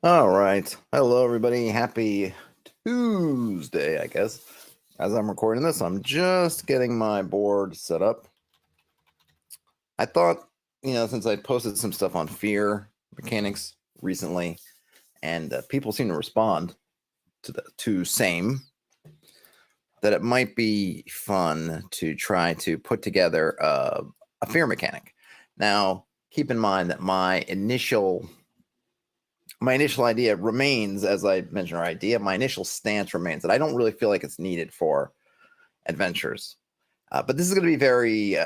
All right. Hello, everybody. Happy Tuesday, I guess. As I'm recording this, I'm just getting my board set up. I thought, since I posted some stuff on fear mechanics recently, and people seem to respond to same, that it might be fun to try to put together a fear mechanic. Now, keep in mind that my initial idea remains, as I mentioned, my initial stance remains that I don't really feel like it's needed for adventures. But this is going to be very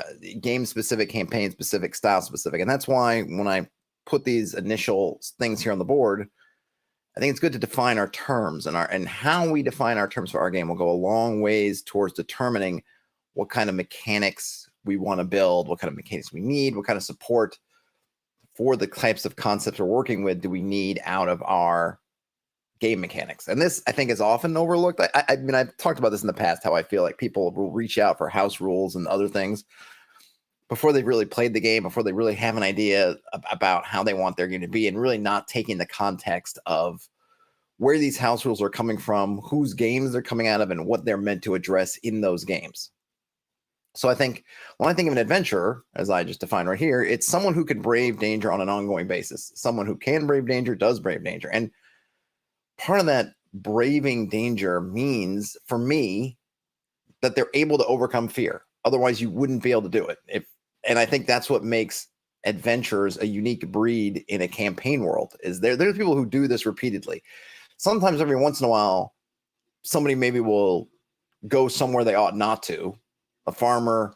game specific, campaign specific, style specific. And that's why when I put these initial things here on the board, I think it's good to define our terms, and how we define our terms for our game will go a long ways towards determining what kind of mechanics we want to build, what kind of mechanics we need, what kind of support for the types of concepts we're working with do we need out of our game mechanics. And this, I think, is often overlooked. I mean, I've talked about this in the past, how I feel like people will reach out for house rules and other things before they've really played the game, before they really have an idea about how they want their game to be, and really not taking the context of where these house rules are coming from, whose games they're coming out of, and what they're meant to address in those games. So I think when I think of an adventurer, as I just defined right here, it's someone who can brave danger on an ongoing basis. Someone who can brave danger, does brave danger. And part of that braving danger means, for me, that they're able to overcome fear. Otherwise, you wouldn't be able to do it. And I think that's what makes adventurers a unique breed in a campaign world, is there's people who do this repeatedly. Sometimes every once in a while, somebody maybe will go somewhere they ought not to. A farmer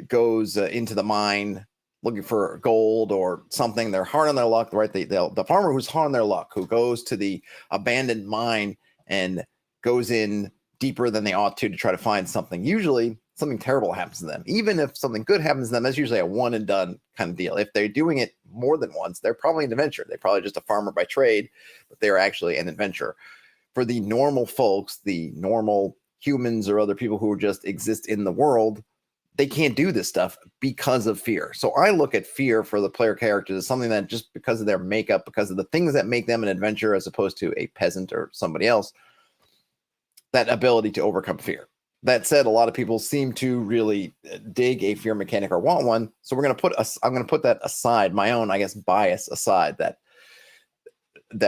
goes into the mine looking for gold or something. They're hard on their luck, right? The farmer who's hard on their luck, who goes to the abandoned mine and goes in deeper than they ought to try to find something. Usually something terrible happens to them. Even if something good happens to them, that's usually a one and done kind of deal. If they're doing it more than once, they're probably an adventurer. They're probably just a farmer by trade, but they're actually an adventurer. For the normal folks, the normal humans or other people who just exist in the world, they can't do this stuff because of fear. So I look at fear for the player characters as something that, just because of their makeup, because of the things that make them an adventurer as opposed to a peasant or somebody else, that ability to overcome fear. That said, a lot of people seem to really dig a fear mechanic or want one. So I'm going to put that aside, my own, I guess, bias aside, that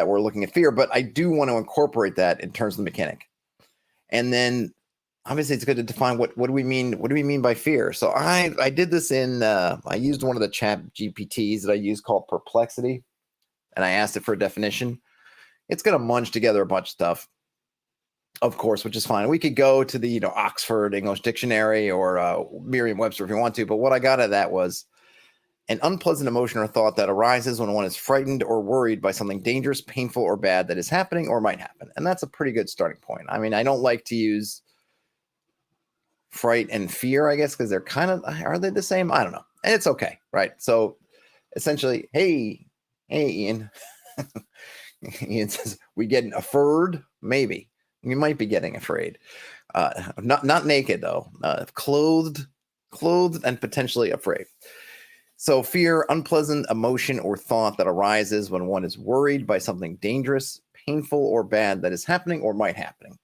we're looking at fear, but I do want to incorporate that in terms of the mechanic. And then obviously it's good to define what do we mean by fear. So I did this in I used one of the chat GPTs that I use called Perplexity, and I asked it for a definition. It's going to munch together a bunch of stuff, of course, which is fine. We could go to the Oxford English Dictionary or Merriam-Webster if you want to, but what I got out of that was an unpleasant emotion or thought that arises when one is frightened or worried by something dangerous, painful, or bad that is happening or might happen. And that's a pretty good starting point. I mean, I don't like to use fright and fear, I guess, because are they the same? I don't know. And it's okay, right? So essentially, hey, Ian. Ian says, we getting afraid? Maybe. We might be getting afraid. Not naked, though. Clothed and potentially afraid. So fear, unpleasant emotion or thought that arises when one is worried by something dangerous, painful, or bad that is happening or might happen.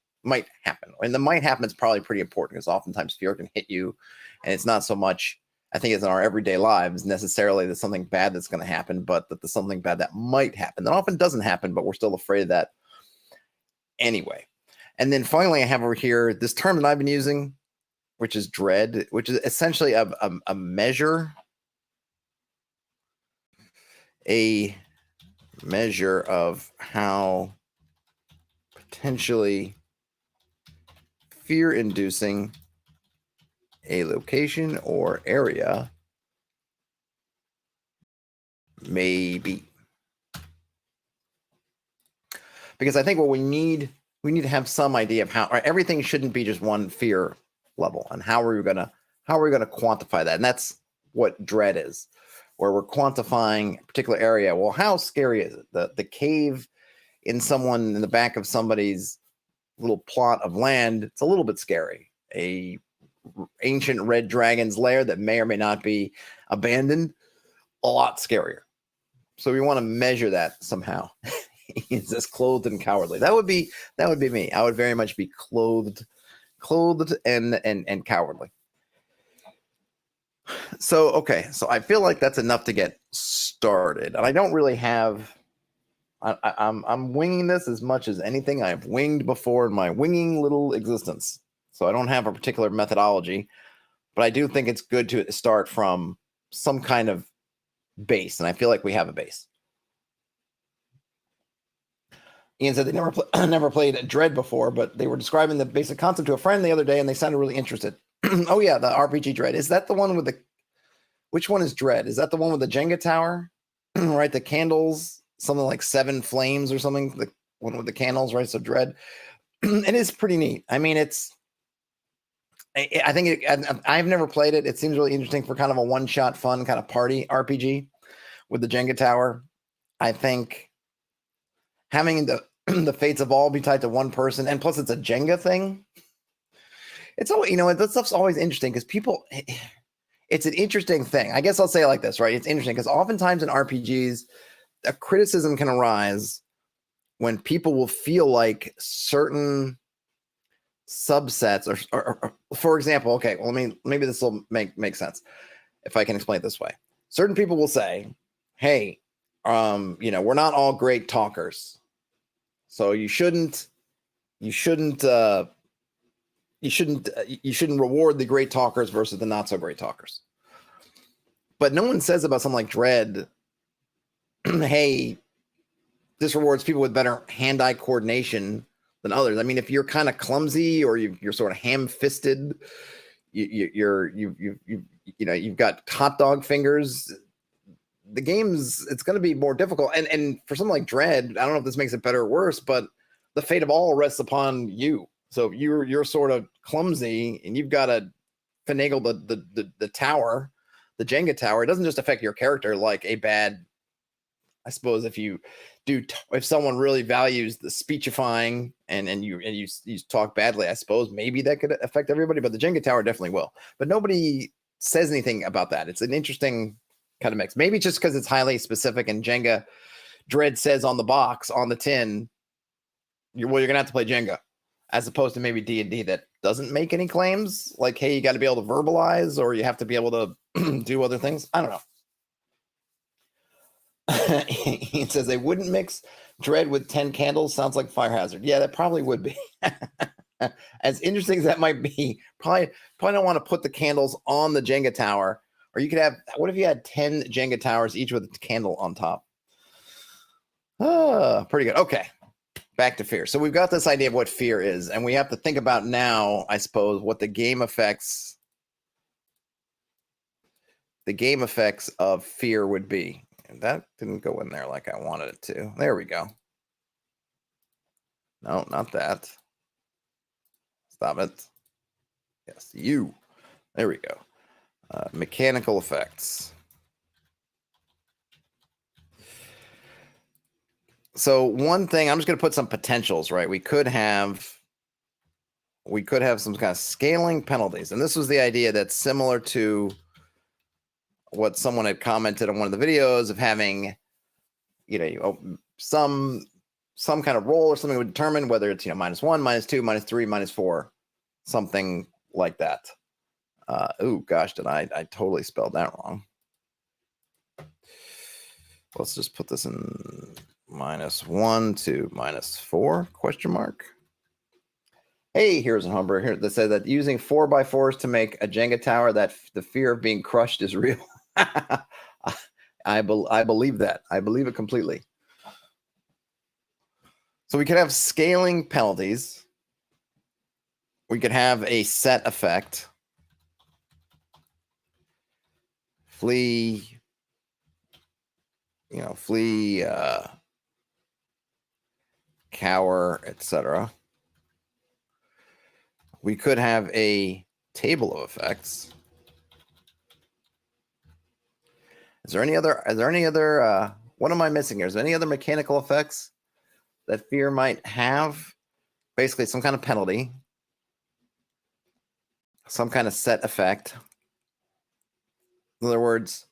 And the might happen is probably pretty important, because oftentimes fear can hit you, and it's not so much, I think, it's in our everyday lives necessarily that something bad that's going to happen, but that there's something bad that might happen. That often doesn't happen, but we're still afraid of that anyway. And then finally, I have over here this term that I've been using, which is dread, which is essentially a measure. A measure of how potentially fear-inducing a location or area may be. Because I think what we need to have some idea of how, right, everything shouldn't be just one fear level, and how are we going to quantify that? And that's what dread is, where we're quantifying a particular area. Well, how scary is it? The cave in the back of somebody's little plot of land, it's a little bit scary. A ancient red dragon's lair that may or may not be abandoned, a lot scarier. So we want to measure that somehow Is this clothed and cowardly? That would be me. I would very much be clothed and cowardly. So okay, so I feel like that's enough to get started, and I don't really have. I'm winging this as much as anything I've winged before in my winging little existence. So I don't have a particular methodology, but I do think it's good to start from some kind of base, and I feel like we have a base. Ian said they never played Dread before, but they were describing the basic concept to a friend the other day, and they sounded really interested. Oh yeah, the RPG Dread. Is that the one with the? Which one is Dread? Is that the one with the Jenga tower? Right, the candles, something like 7 flames or something. The one with the candles, right? So Dread. It is pretty neat. I mean, it's. I think I've never played it. It seems really interesting for kind of a one-shot fun kind of party RPG with the Jenga tower. I think having the fates of all be tied to one person, and plus it's a Jenga thing. It's always, that stuff's always interesting because people. It's an interesting thing. I guess I'll say it like this, right? It's interesting because oftentimes in RPGs, a criticism can arise when people will feel like certain subsets or for example, okay, well, maybe this will make sense if I can explain it this way. Certain people will say, hey, we're not all great talkers, so you shouldn't reward the great talkers versus the not so great talkers. But no one says about something like Dread, hey, this rewards people with better hand-eye coordination than others. I mean, if you're kind of clumsy or you're sort of ham-fisted, you've got hot dog fingers, the game's, it's going to be more difficult. And for something like Dread, I don't know if this makes it better or worse, but the fate of all rests upon you. So if you're sort of clumsy and you've got to finagle the tower, the Jenga tower, it doesn't just affect your character like a bad, I suppose if someone really values the speechifying and you talk badly, I suppose maybe that could affect everybody, but the Jenga tower definitely will. But nobody says anything about that. It's an interesting kind of mix. Maybe just because it's highly specific, and Jenga Dread says on the box, on the tin, you're gonna have to play Jenga, as opposed to maybe D&D that doesn't make any claims like, hey, you got to be able to verbalize or you have to be able to do other things. I don't know. He says they wouldn't mix Dread with 10 candles. Sounds like fire hazard. Yeah, that probably would be. As interesting as that might be, probably don't want to put the candles on the Jenga tower. Or you could have, what if you had 10 Jenga towers, each with a candle on top? Pretty good. Okay, back to fear. So we've got this idea of what fear is, and we have to think about now, I suppose, what the game effects of fear would be. That didn't go in there like I wanted it to. There we go. No, not that. Stop it. Yes, you. There we go. Mechanical effects. So one thing, I'm just going to put some potentials, right? We could have some kind of scaling penalties. And this was the idea that's similar to what someone had commented on one of the videos of having, some kind of roll or something would determine whether it's, -1, -2, -3, -4, something like that. Oh gosh, I totally spelled that wrong. Let's just put this in -1 to -4 question mark. Hey, here's a number here that says that using 4x4s to make a Jenga tower, that the fear of being crushed is real. I believe that. I believe it completely. So we could have scaling penalties. We could have a set effect. Flee, cower, etc. We could have a table of effects. Is there any other, what am I missing here? Is there any other mechanical effects that fear might have? Basically, some kind of penalty, some kind of set effect. In other words,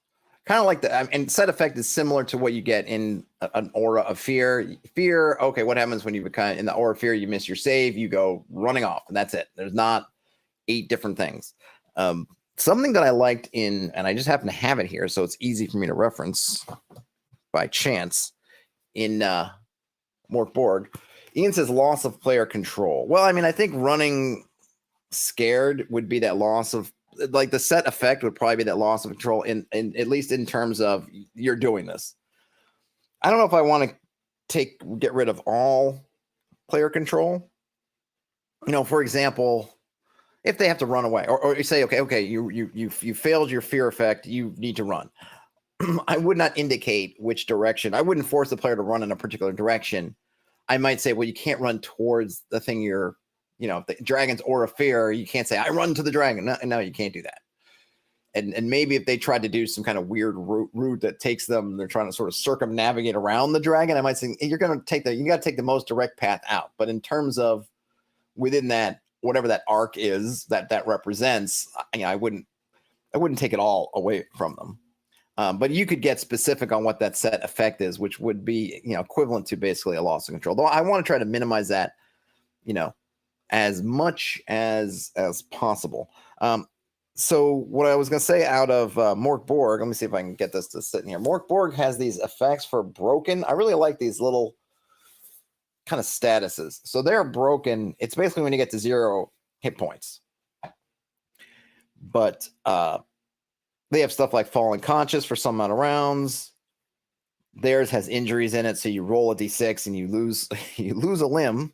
kind of like and set effect is similar to what you get in an aura of fear. Fear, okay, what happens when you become in the aura of fear? You miss your save, you go running off, and that's it. There's not 8 different things. Something that I liked and I just happen to have it here, so it's easy for me to reference by chance in Mort Borg. Ian says loss of player control. Well, I mean, I think running scared would be that loss of, like, the set effect would probably be that loss of control in at least in terms of you're doing this. I don't know if I want to get rid of all player control. For example, if they have to run away, or you say, okay, you failed your fear effect, you need to run. I would not indicate which direction. I wouldn't force the player to run in a particular direction. I might say, well, you can't run towards the thing you're, the dragon's aura of fear. You can't say, I run to the dragon. No, you can't do that. And maybe if they tried to do some kind of weird route that takes them, they're trying to sort of circumnavigate around the dragon, I might say, you got to take the most direct path out. But in terms of within that, whatever that arc is that represents, I wouldn't take it all away from them. But you could get specific on what that set effect is, which would be, equivalent to basically a loss of control. Though I want to try to minimize that, as much as possible. So what I was going to say out of Mort Borg, let me see if I can get this to sit in here. Mort Borg has these effects for broken. I really like these little kind of statuses. So they're broken. It's basically when you get to 0 hit points. But they have stuff like falling conscious for some amount of rounds. Theirs has injuries in it, so you roll a d6 and you lose a limb,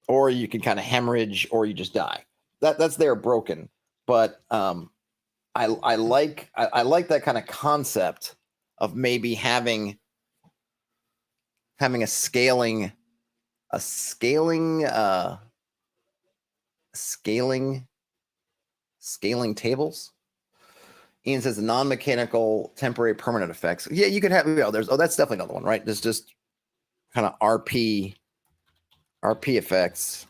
or you can kind of hemorrhage, or you just die. That's their broken. But I like that kind of concept of maybe having a scaling tables. Ian says non-mechanical temporary permanent effects. Yeah, you could have. That's definitely another one, right? There's just kind of RP effects,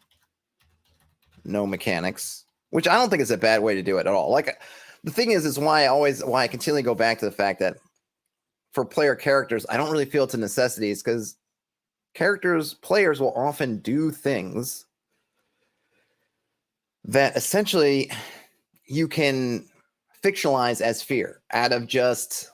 no mechanics, which I don't think is a bad way to do it at all. Like, the thing is why I continually go back to the fact that for player characters, I don't really feel it's a necessity, because players will often do things that essentially you can fictionalize as fear out of just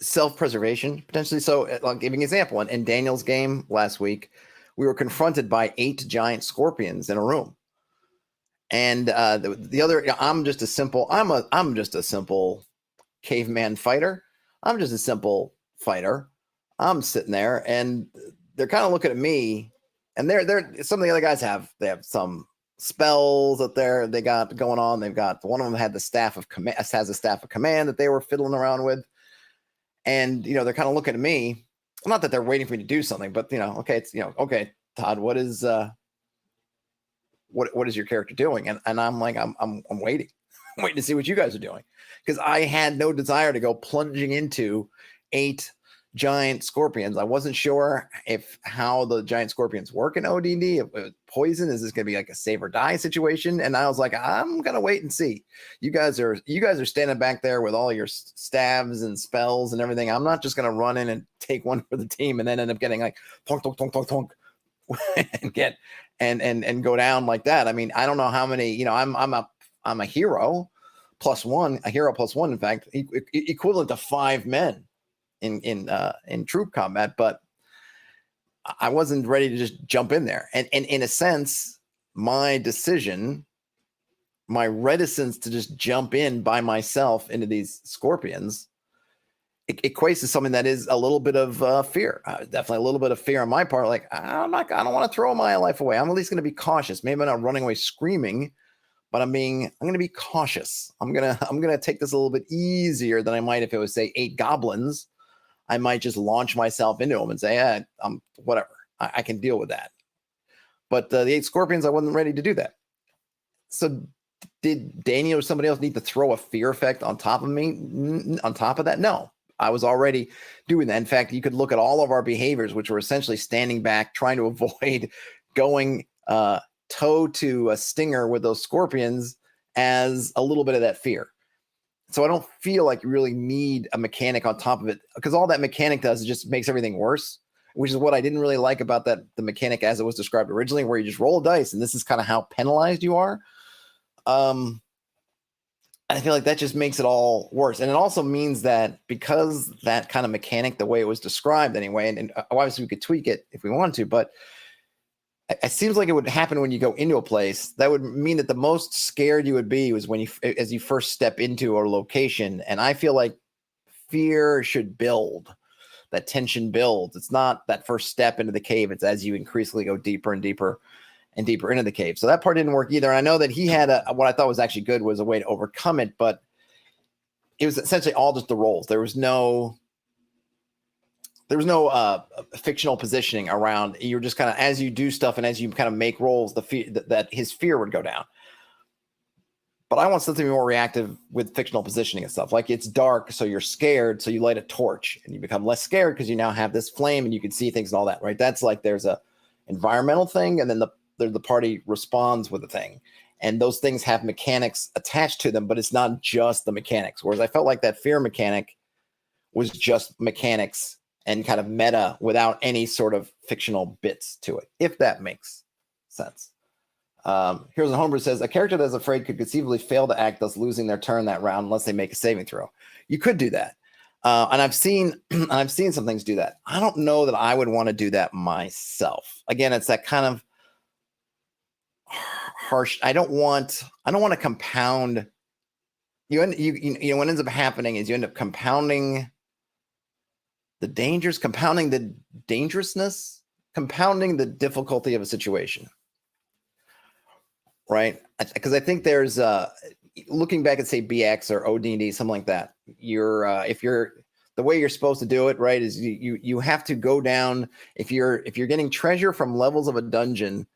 self-preservation, potentially. So I'll give you an example. In Daniel's game last week, we were confronted by 8 giant scorpions in a room. And the other, I'm just a simple caveman fighter. I'm just a simple fighter. I'm sitting there, and they're kind of looking at me, and they're some of the other guys have some spells that they got going on. They've got, one of them had the staff of command, has a staff of command that they were fiddling around with, and they're kind of looking at me. Not that they're waiting for me to do something, but okay, it's okay, Todd, what is what is your character doing? And I'm like, I'm waiting. I'm waiting to see what you guys are doing, because I had no desire to go plunging into 8 giant scorpions. I wasn't sure how the giant scorpions work in ODD. If poison, is this going to be like a save or die situation? And I was like, I'm going to wait and see. You guys are standing back there with all your staves and spells and everything. I'm not just going to run in and take one for the team and then end up getting like tonk, tonk, tonk, tonk, tonk, and get and go down like that. I mean, I don't know how many, I'm a hero +1, a hero +1, in fact, equivalent to 5 men in troop combat, but I wasn't ready to just jump in there. And in a sense, my reticence to just jump in by myself into these scorpions, it equates to something that is a little bit of fear. Definitely a little bit of fear on my part. Like, I don't want to throw my life away. I'm at least going to be cautious. Maybe I'm not running away screaming, but I'm going to be cautious. I'm going to take this a little bit easier than I might if it was, say, 8 goblins. I might just launch myself into them and say, I'm whatever. I can deal with that. But the 8 scorpions, I wasn't ready to do that. So did Daniel or somebody else need to throw a fear effect on top of me? On top of that? No, I was already doing that. In fact, you could look at all of our behaviors, which were essentially standing back, trying to avoid going toe to a stinger with those scorpions, as a little bit of that fear. So I don't feel like you really need a mechanic on top of it, because all that mechanic does is just makes everything worse, which is what I didn't really like about the mechanic as it was described originally, where you just roll a dice and this is kind of how penalized you are. I feel like that just makes it all worse. And it also means that because that kind of mechanic, the way it was described anyway, and obviously we could tweak it if we wanted to, but it seems like it would happen when you go into a place. That would mean that the most scared you would be was when as you first step into a location. And I feel like fear should build. That tension builds. It's not that first step into the cave. It's as you increasingly go deeper and deeper and deeper into the cave. So that part didn't work either. And I know that he had what I thought was actually good was a way to overcome it, but it was essentially all just the rolls. There was no fictional positioning around. You're just kind of, as you do stuff and as you kind of make rolls, the fear that his fear would go down. But I want something more reactive with fictional positioning and stuff. Like it's dark, so you're scared, so you light a torch and you become less scared because you now have this flame and you can see things and all that, right? That's like there's a environmental thing, and then the party responds with a thing. And those things have mechanics attached to them, but it's not just the mechanics. Whereas I felt like that fear mechanic was just mechanics and kind of meta without any sort of fictional bits to it, if that makes sense. Here's a homebrew says, a character that's afraid could conceivably fail to act, thus losing their turn that round unless they make a saving throw. You could do that. And I've seen some things do that. I don't know that I would want to do that myself. Again, it's that kind of harsh. I don't want to compound. You know, what ends up happening is you end up compounding the dangers, compounding the dangerousness, compounding the difficulty of a situation. Right? Because I think there's looking back at say BX or OD&D, something like that. If you're the way you're supposed to do it, right, is you have to go down. If you're getting treasure from levels of a dungeon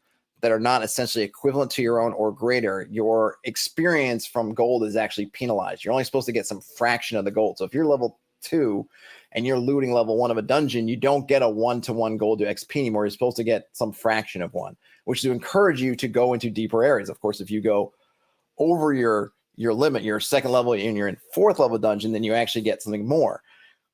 that are not essentially equivalent to your own or greater, your experience from gold is actually penalized. You're only supposed to get some fraction of the gold. So if you're level 2 and you're looting level 1 of a dungeon, you don't get a 1-to-1 gold to XP anymore. You're supposed to get some fraction of one, which is to encourage you to go into deeper areas. Of course, if you go over your limit, your second level, and you're in 4th level dungeon, then you actually get something more.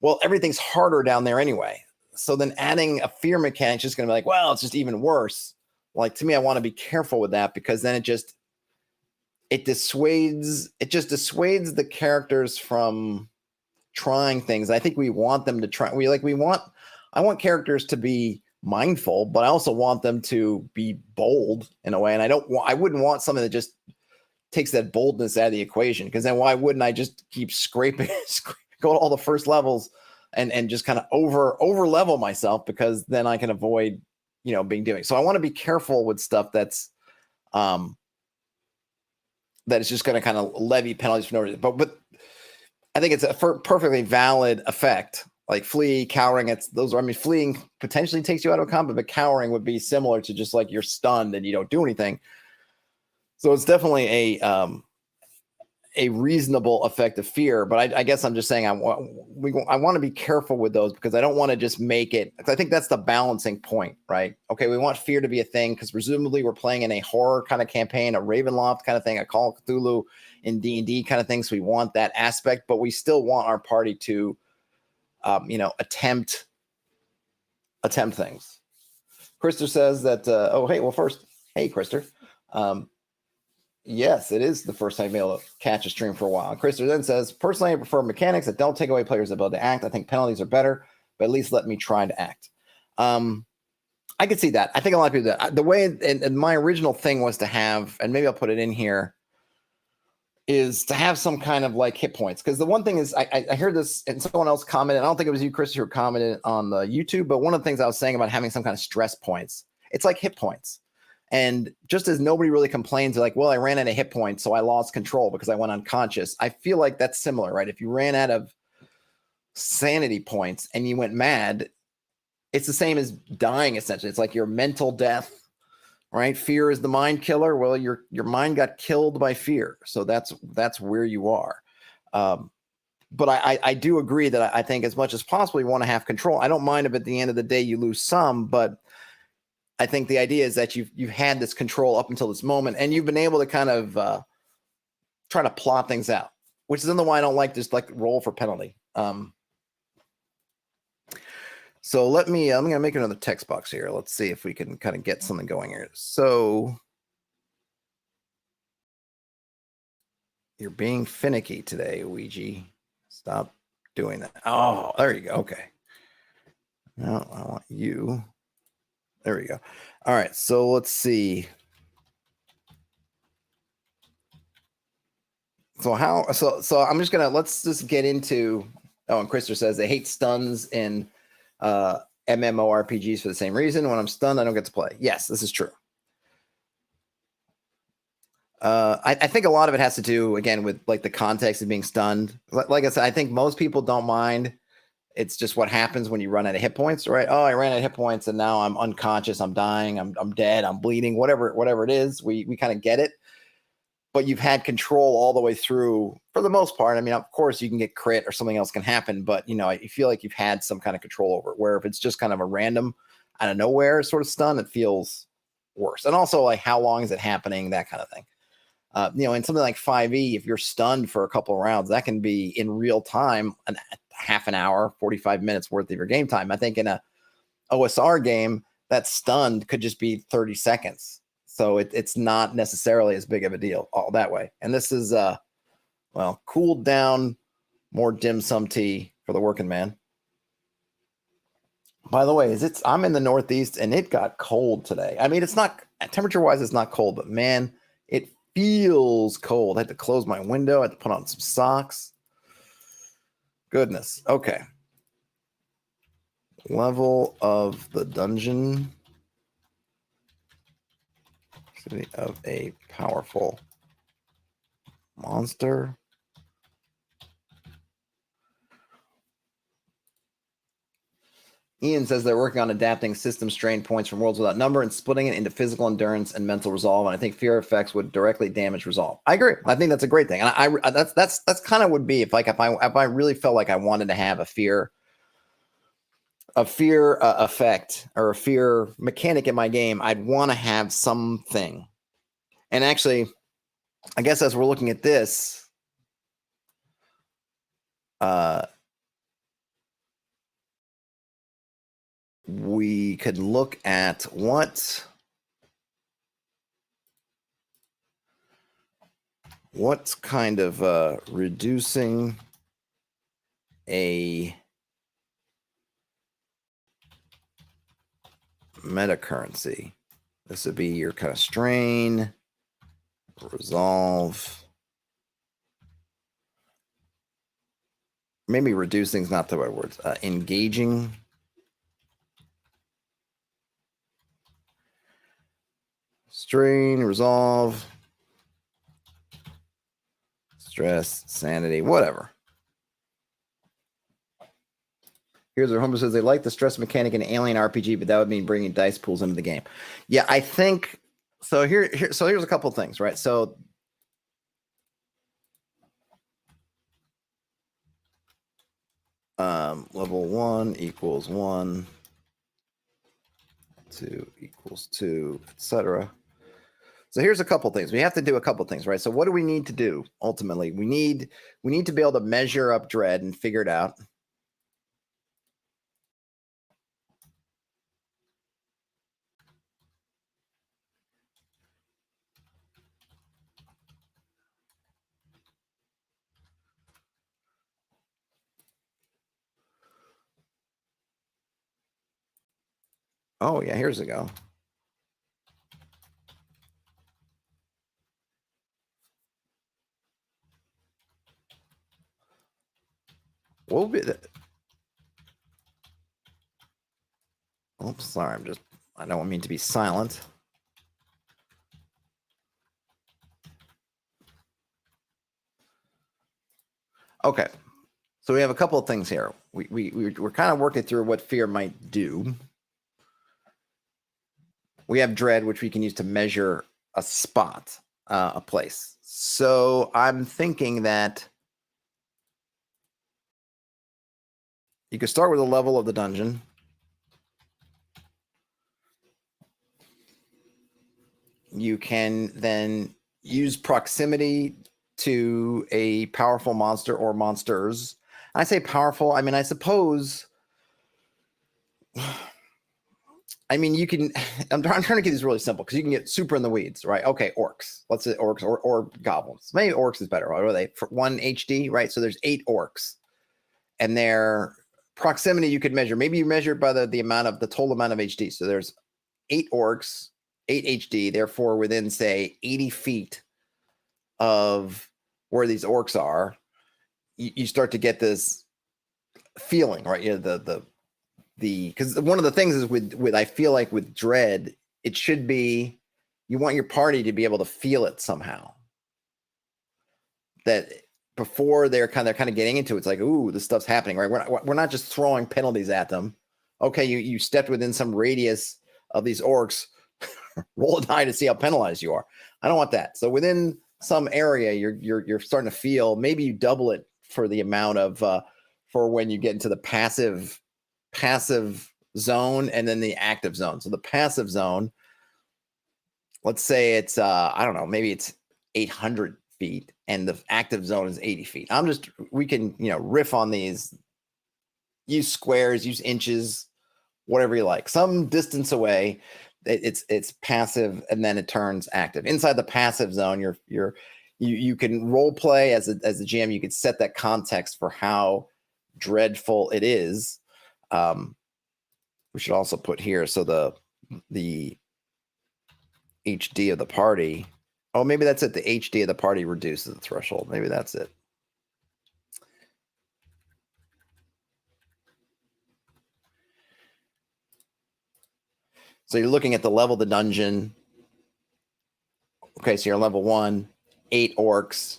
Well, everything's harder down there anyway. So then adding a fear mechanic is just going to be like, well, it's just even worse. Like, to me, I want to be careful with that, because then it dissuades the characters from trying things. I think we want them to try. I want characters to be mindful, but I also want them to be bold in a way. And I wouldn't want something that just takes that boldness out of the equation, because then why wouldn't I just keep scraping, go to all the first levels and just kind of over level myself, because then I can avoid, being doing. So I want to be careful with stuff that is just going to kind of levy penalties for no reason. But I think it's a perfectly valid effect. Like flee, cowering, fleeing potentially takes you out of combat, but cowering would be similar to just like you're stunned and you don't do anything. So it's definitely a reasonable effect of fear. But I guess I'm just saying I want to be careful with those, because I don't want to just make it. I think that's the balancing point, right? Okay, we want fear to be a thing because presumably we're playing in a horror kind of campaign, a Ravenloft kind of thing, a Call of Cthulhu in D&D kind of thing. So we want that aspect, but we still want our party to attempt things. Krister says that, hey, Krister. Yes, it is the first time I've been able to catch a stream for a while. Krister then says, personally, I prefer mechanics that don't take away players' ability to act. I think penalties are better, but at least let me try to act. I could see that. I think a lot of people do that. The way, and my original thing was to have, and maybe I'll put it in here, is to have some kind of like hit points. Because the one thing is, I heard this, and someone else commented, I don't think it was you, Chris, who commented on the YouTube, but one of the things I was saying about having some kind of stress points, it's like hit points. And just as nobody really complains, like, well, I ran out of hit points, so I lost control because I went unconscious. I feel like that's similar, right? If you ran out of sanity points and you went mad, it's the same as dying, essentially. It's like your mental death. Right? Fear is the mind killer. Well, your mind got killed by fear. So that's where you are. But I do agree that I think as much as possible, you want to have control. I don't mind if at the end of the day you lose some, but I think the idea is that you've had this control up until this moment, and you've been able to kind of try to plot things out. which is why I don't like just like roll for penalty. So let me, I'm going to make another text box here. Let's see if we can kind of get something going here. So you're being finicky today, Ouija. Stop doing that. Oh, there you go. Okay. Now I want you. There we go. All right. So let's see. So I'm just going to, let's just get into, oh, and Krister says they hate stuns in MMORPGs for the same reason. When I'm stunned, I don't get to play. Yes, this is true. I think a lot of it has to do, again, with like the context of being stunned. Like I said, I think most people don't mind. It's just what happens when you run out of hit points, right? Oh, I ran out of hit points and now I'm unconscious, I'm dying, I'm dead, I'm bleeding, whatever it is. We kind of get it. But you've had control all the way through for the most part. I mean, of course, you can get crit or something else can happen, but you feel like you've had some kind of control over it. Where if it's just kind of a random, out of nowhere sort of stun, it feels worse. And also, like, how long is it happening? That kind of thing. In something like 5e, if you're stunned for a couple of rounds, that can be in real time, half an hour, 45 minutes worth of your game time. I think in a OSR game, that stunned could just be 30 seconds. So it's not necessarily as big of a deal all that way. And this is, cooled down, more dim sum tea for the working man. By the way, I'm in the Northeast and it got cold today. I mean, it's not, temperature-wise, it's not cold, but man, it feels cold. I had to close my window. I had to put on some socks. Goodness. Okay. Level of the dungeon. City of a powerful monster. Ian says they're working on adapting system strain points from Worlds Without Number and splitting it into physical endurance and mental resolve. And I think fear effects would directly damage resolve. I agree. I think that's a great thing. And I that's kind of would be if I really felt like I wanted to have a fear effect or a fear mechanic in my game, I'd want to have something. And actually, I guess as we're looking at this, we could look at what's kind of reducing a meta currency. This would be your kind of strain, resolve. Maybe reducing is not the right word. Engaging. Strain, resolve, stress, sanity, whatever. Here's where Homer says they like the stress mechanic in Alien RPG, but that would mean bringing dice pools into the game. Yeah, I think so. Here's a couple of things, right? So level 1 equals 1, 2 equals 2, etc. So here's a couple things. We have to do a couple things, right? So what do we need to do ultimately? We need to be able to measure up dread and figure it out. Oh yeah, here's a go. What would be the... Oops, sorry, I don't mean to be silent. Okay, so we have a couple of things here. We're kind of working through what fear might do. We have dread, which we can use to measure a spot, a place. So I'm thinking that you could start with a level of the dungeon. You can then use proximity to a powerful monster or monsters. I say powerful, I mean, I suppose, I mean, you can, I'm trying to get these really simple because you can get super in the weeds, right? Okay, orcs. Let's say orcs or goblins. Maybe orcs is better. What are they? For 1 HD, right? So there's 8 orcs. And their proximity you could measure. Maybe you measure it by the amount of the total amount of HD. So there's 8 orcs, 8 HD, therefore within, say, 80 feet of where these orcs are, you start to get this feeling, right? You know, because one of the things is with I feel like with dread, it should be you want your party to be able to feel it somehow. That before they're kind of getting into it, it's like, ooh, this stuff's happening, right? We're not just throwing penalties at them. Okay, you stepped within some radius of these orcs, roll a die to see how penalized you are. I don't want that. So within some area, you're starting to feel, maybe you double it for the amount of for when you get into the passive zone and then the active zone. So the passive zone, let's say it's I don't know, maybe it's 800 feet and the active zone is 80 feet. We can, riff on these, use squares, use inches, whatever you like. Some distance away, it's passive and then it turns active. Inside the passive zone, you can role play as a GM. You could set that context for how dreadful it is. We should also put here, so the HD of the party. Oh, maybe that's it. The HD of the party reduces the threshold. Maybe that's it. So you're looking at the level of the dungeon. Okay, so you're level 1, 8 orcs.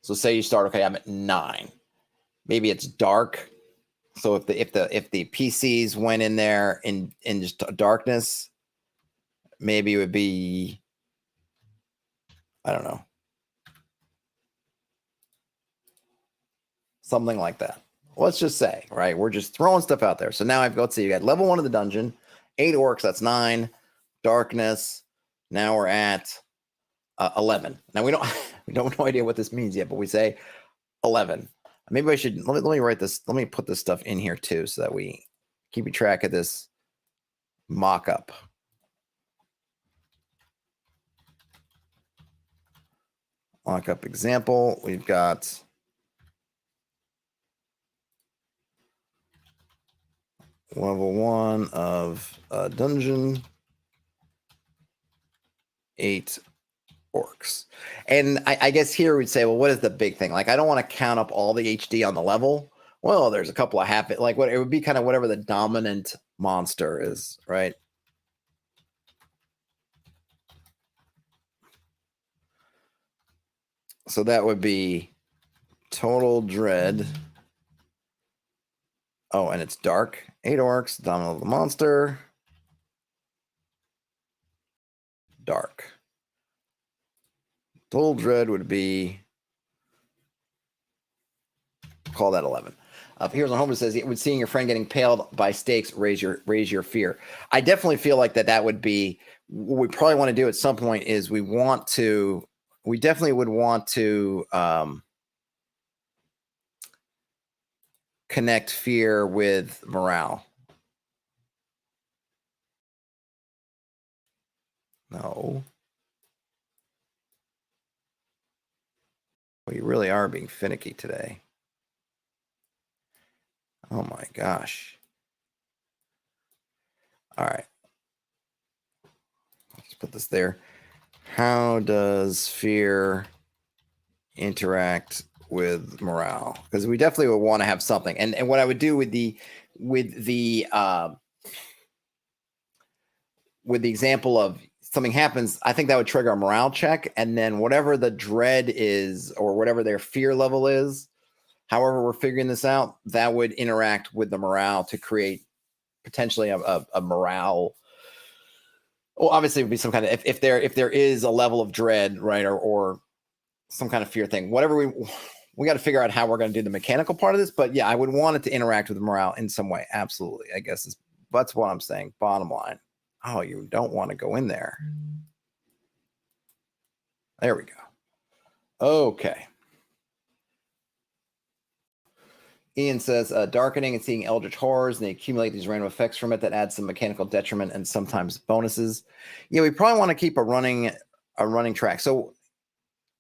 So say you start, okay, I'm at 9. Maybe it's dark. So if the PCs went in there in just darkness, maybe it would be, I don't know, something like that. Let's just say, right? We're just throwing stuff out there. So now let's see, you got level 1 of the dungeon, 8 orcs, that's 9, darkness. Now we're at 11. Now we don't have no idea what this means yet, but we say 11. Maybe I should, let me write this. Let me put this stuff in here too, so that we keep track of this mock-up. Mock-up example. We've got level 1 of dungeon, 8 orcs. And I guess here we'd say, well, what is the big thing? Like, I don't want to count up all the HD on the level. Well, there's a couple of half it, like what it would be kind of whatever the dominant monster is, right? So that would be total dread. Oh, and it's dark. 8 orcs, dominant of the monster. Dark. Total dread would be, call that 11. Here's on Homer says, it would seeing your friend getting paled by stakes raise your fear. I definitely feel like that would be what we probably want to do at some point. Is we definitely would want to connect fear with morale. No. Well, you really are being finicky today. Oh my gosh. All right. Let's put this there. How does fear interact with morale? Because we definitely would want to have something. And what I would do with the example of something happens, I think that would trigger a morale check. And then whatever the dread is or whatever their fear level is, however we're figuring this out, that would interact with the morale to create potentially a morale. Well, obviously it would be some kind of, if there is a level of dread, right, or some kind of fear thing, whatever we got to figure out how we're going to do the mechanical part of this. But yeah, I would want it to interact with morale in some way. Absolutely. I guess that's what I'm saying. Bottom line. Oh, you don't want to go in there. There we go. Okay. Ian says, darkening and seeing eldritch horrors, and they accumulate these random effects from it that add some mechanical detriment and sometimes bonuses. Yeah, we probably want to keep a running track. So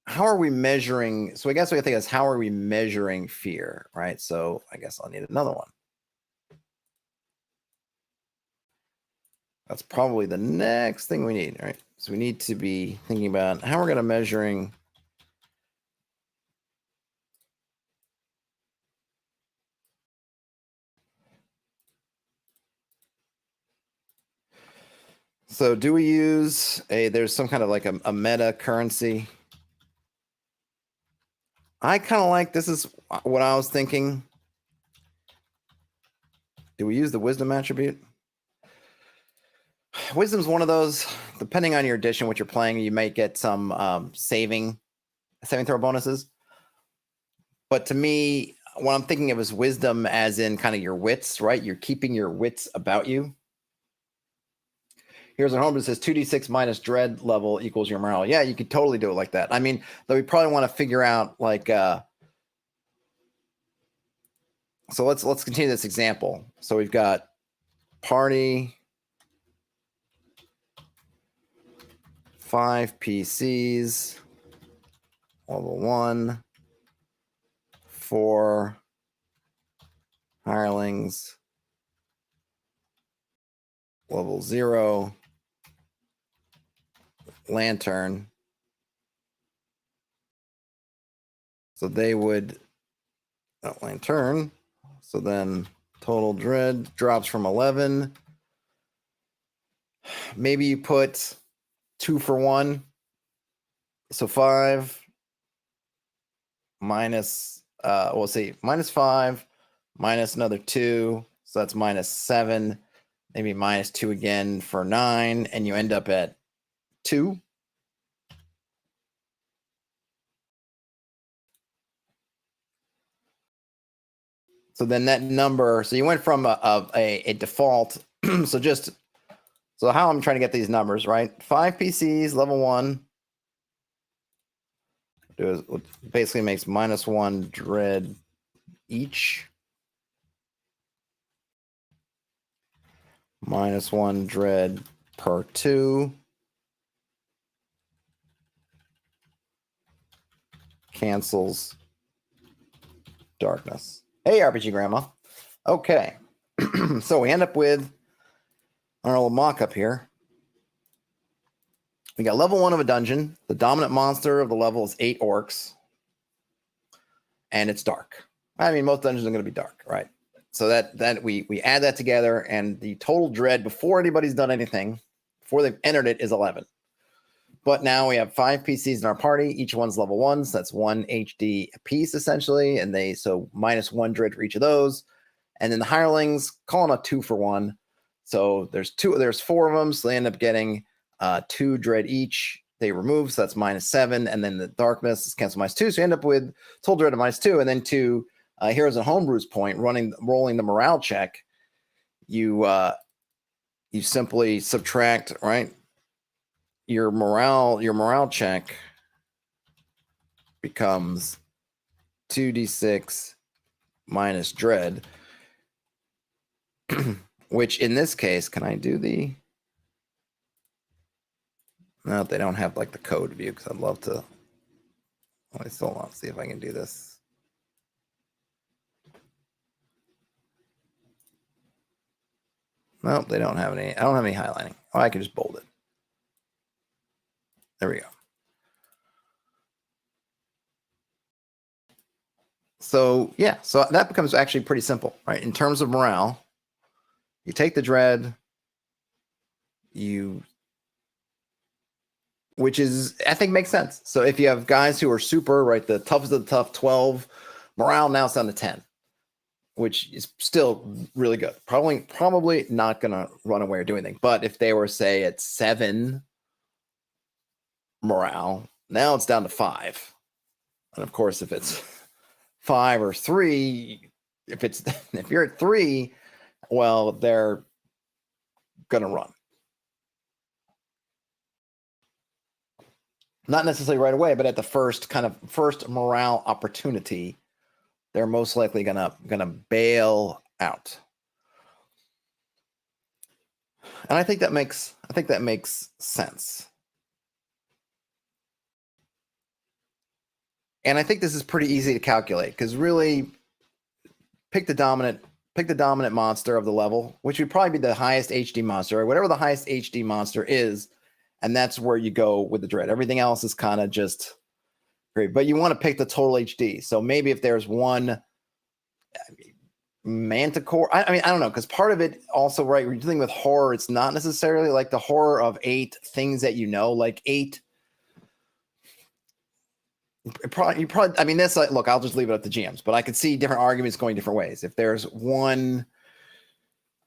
how are we measuring? So I guess we have to think is how are we measuring fear, right? So I guess I'll need another one. That's probably the next thing we need, right? So we need to be thinking about how we're going to measuring. So do we use there's some kind of like a meta currency? I kind of like, this is what I was thinking. Do we use the wisdom attribute? Wisdom's one of those, depending on your edition, what you're playing, you might get some saving throw bonuses. But to me, what I'm thinking of is wisdom as in kind of your wits, right? You're keeping your wits about you. Here's our home that says 2d6 minus dread level equals your morale. Yeah, you could totally do it like that. I mean, though we probably want to figure out like, so let's continue this example. So we've got party, 5 PCs, level 1, 4 hirelings, level 0, lantern. So they would, lantern. So then total dread drops from 11. Maybe you put 2 for 1. So 5 minus, we'll see, minus 5, minus another 2. So that's minus 7. Maybe minus 2 again for 9. And you end up at 2. So then that number, so you went from a default. So how I'm trying to get these numbers, right? 5 PCs, level 1. Basically makes -1 dread each. -1 dread per 2. Cancels darkness. Hey, RPG Grandma. Okay. So we end up with our little mock-up here. We got level 1 of a dungeon. The dominant monster of the level is 8 orcs. And it's dark. I mean, most dungeons are going to be dark, right? So that we add that together, and the total dread before anybody's done anything, before they've entered it, is 11. But now we have 5 PCs in our party. Each one's level 1, so that's 1 HD a piece, essentially. And so -1 dread for each of those. And then the hirelings, calling a 2 for 1. So there's 4 of them, so they end up getting 2 dread each. They remove, so that's -7. And then the darkness is cancel -2. So you end up with total dread of -2. And then to Heroes and Homebrew's point, rolling the morale check, you simply subtract, right? Your morale check becomes 2d6 minus dread, which in this case, can I do the? No, they don't have like the code view, because I'd love to. I still want to see if I can do this. Nope, they don't have any. I don't have any highlighting. Oh, I can just bold it. There we go. So yeah, so that becomes actually pretty simple, right? In terms of morale, you take the dread, which is, I think, makes sense. So if you have guys who are super, right, the toughest of the tough, 12, morale now is down to 10, which is still really good. Probably not going to run away or do anything. But if they were, say, at 7 morale, now it's down to 5. And of course, if it's 5 or 3, if you're at 3, well, they're going to run. Not necessarily right away, but at the first morale opportunity, they're most likely gonna bail out. And I think that makes sense. And I think this is pretty easy to calculate because really pick the dominant monster of the level, which would probably be the highest HD monster, or whatever the highest HD monster is, and that's where you go with the dread. Everything else is kind of just great, but you want to pick the total HD. So maybe if there's one manticore, I mean, I don't know, because part of it also, right, we're dealing with horror. It's not necessarily like the horror of 8 things that you know, like 8. You probably, I mean, that's like, look, I'll just leave it up to GMs, but I could see different arguments going different ways. If there's one,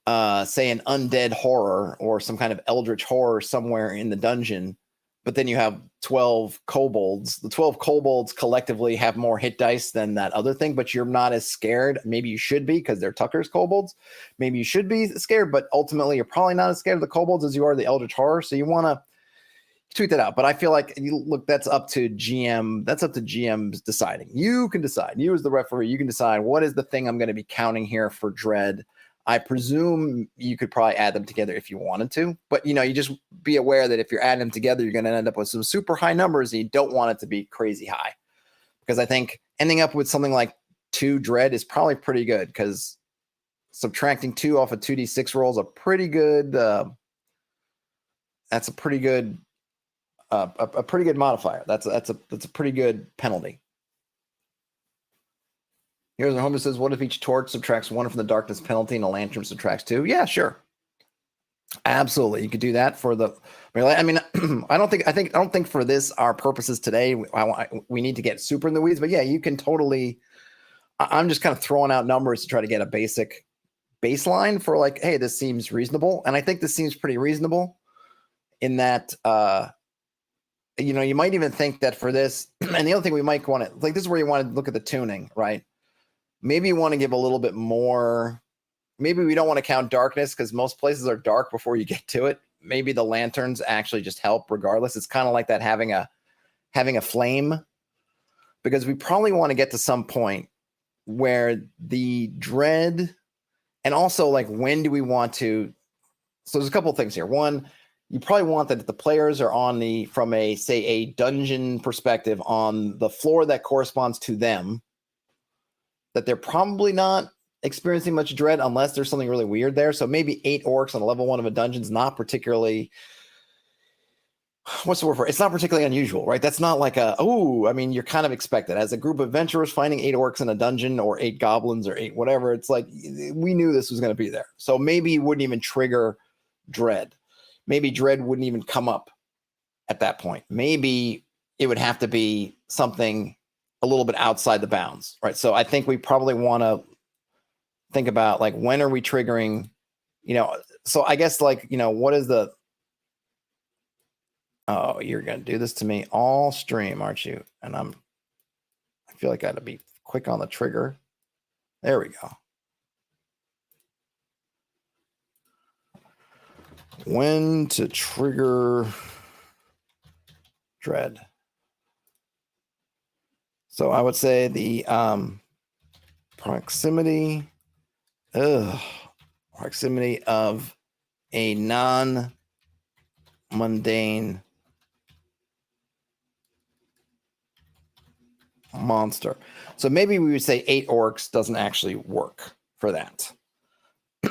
say, an undead horror or some kind of eldritch horror somewhere in the dungeon, but then you have 12 kobolds. The 12 kobolds collectively have more hit dice than that other thing, but you're not as scared. Maybe you should be because they're Tucker's kobolds. Maybe you should be scared, but ultimately you're probably not as scared of the kobolds as you are the eldritch horror. So you want to tweet that out. But I feel like, look, that's up to GM. That's up to GMs deciding. You can decide. You as the referee, you can decide what is the thing I'm going to be counting here for dread. I presume you could probably add them together if you wanted to, but you just be aware that if you're adding them together, you're going to end up with some super high numbers, and you don't want it to be crazy high, because I think ending up with something like 2 dread is probably pretty good, because subtracting 2 off of 2d6 rolls a pretty good. That's a pretty good. A pretty good modifier. That's a pretty good penalty. Here's our homer says, what if each torch subtracts 1 from the darkness penalty and a lantern subtracts 2? Yeah, sure. Absolutely. You could do that for the, I mean, I don't think for this, our purposes today, we need to get super in the weeds, but yeah, you can totally, I'm just kind of throwing out numbers to try to get a basic baseline for like, hey, this seems reasonable. And I think this seems pretty reasonable in that, you might even think that for this, and the other thing we might want to, like, this is where you want to look at the tuning, right? Maybe you want to give a little bit more. Maybe we don't want to count darkness because most places are dark before you get to it. Maybe the lanterns actually just help regardless. It's kind of like that having a flame, because we probably want to get to some point where the dread, and also like, when do we want to, so there's a couple of things here. One, you probably want that the players are from a, say, a dungeon perspective on the floor that corresponds to them, that they're probably not experiencing much dread unless there's something really weird there. So maybe 8 orcs on a level 1 of a dungeon is not particularly, what's the word for it? It's not particularly unusual, right? That's not like you're kind of expected. As a group of adventurers finding 8 orcs in a dungeon, or 8 goblins, or 8 whatever, it's like, we knew this was going to be there. So maybe it wouldn't even trigger dread. Maybe dread wouldn't even come up at that point. Maybe it would have to be something a little bit outside the bounds, right? So I think we probably want to think about, like, when are we triggering, so I guess, like, what is the, oh, you're going to do this to me all stream, aren't you? And I feel like I got to be quick on the trigger. There we go. When to trigger dread. So I would say the proximity of a non-mundane monster. So maybe we would say 8 orcs doesn't actually work for that.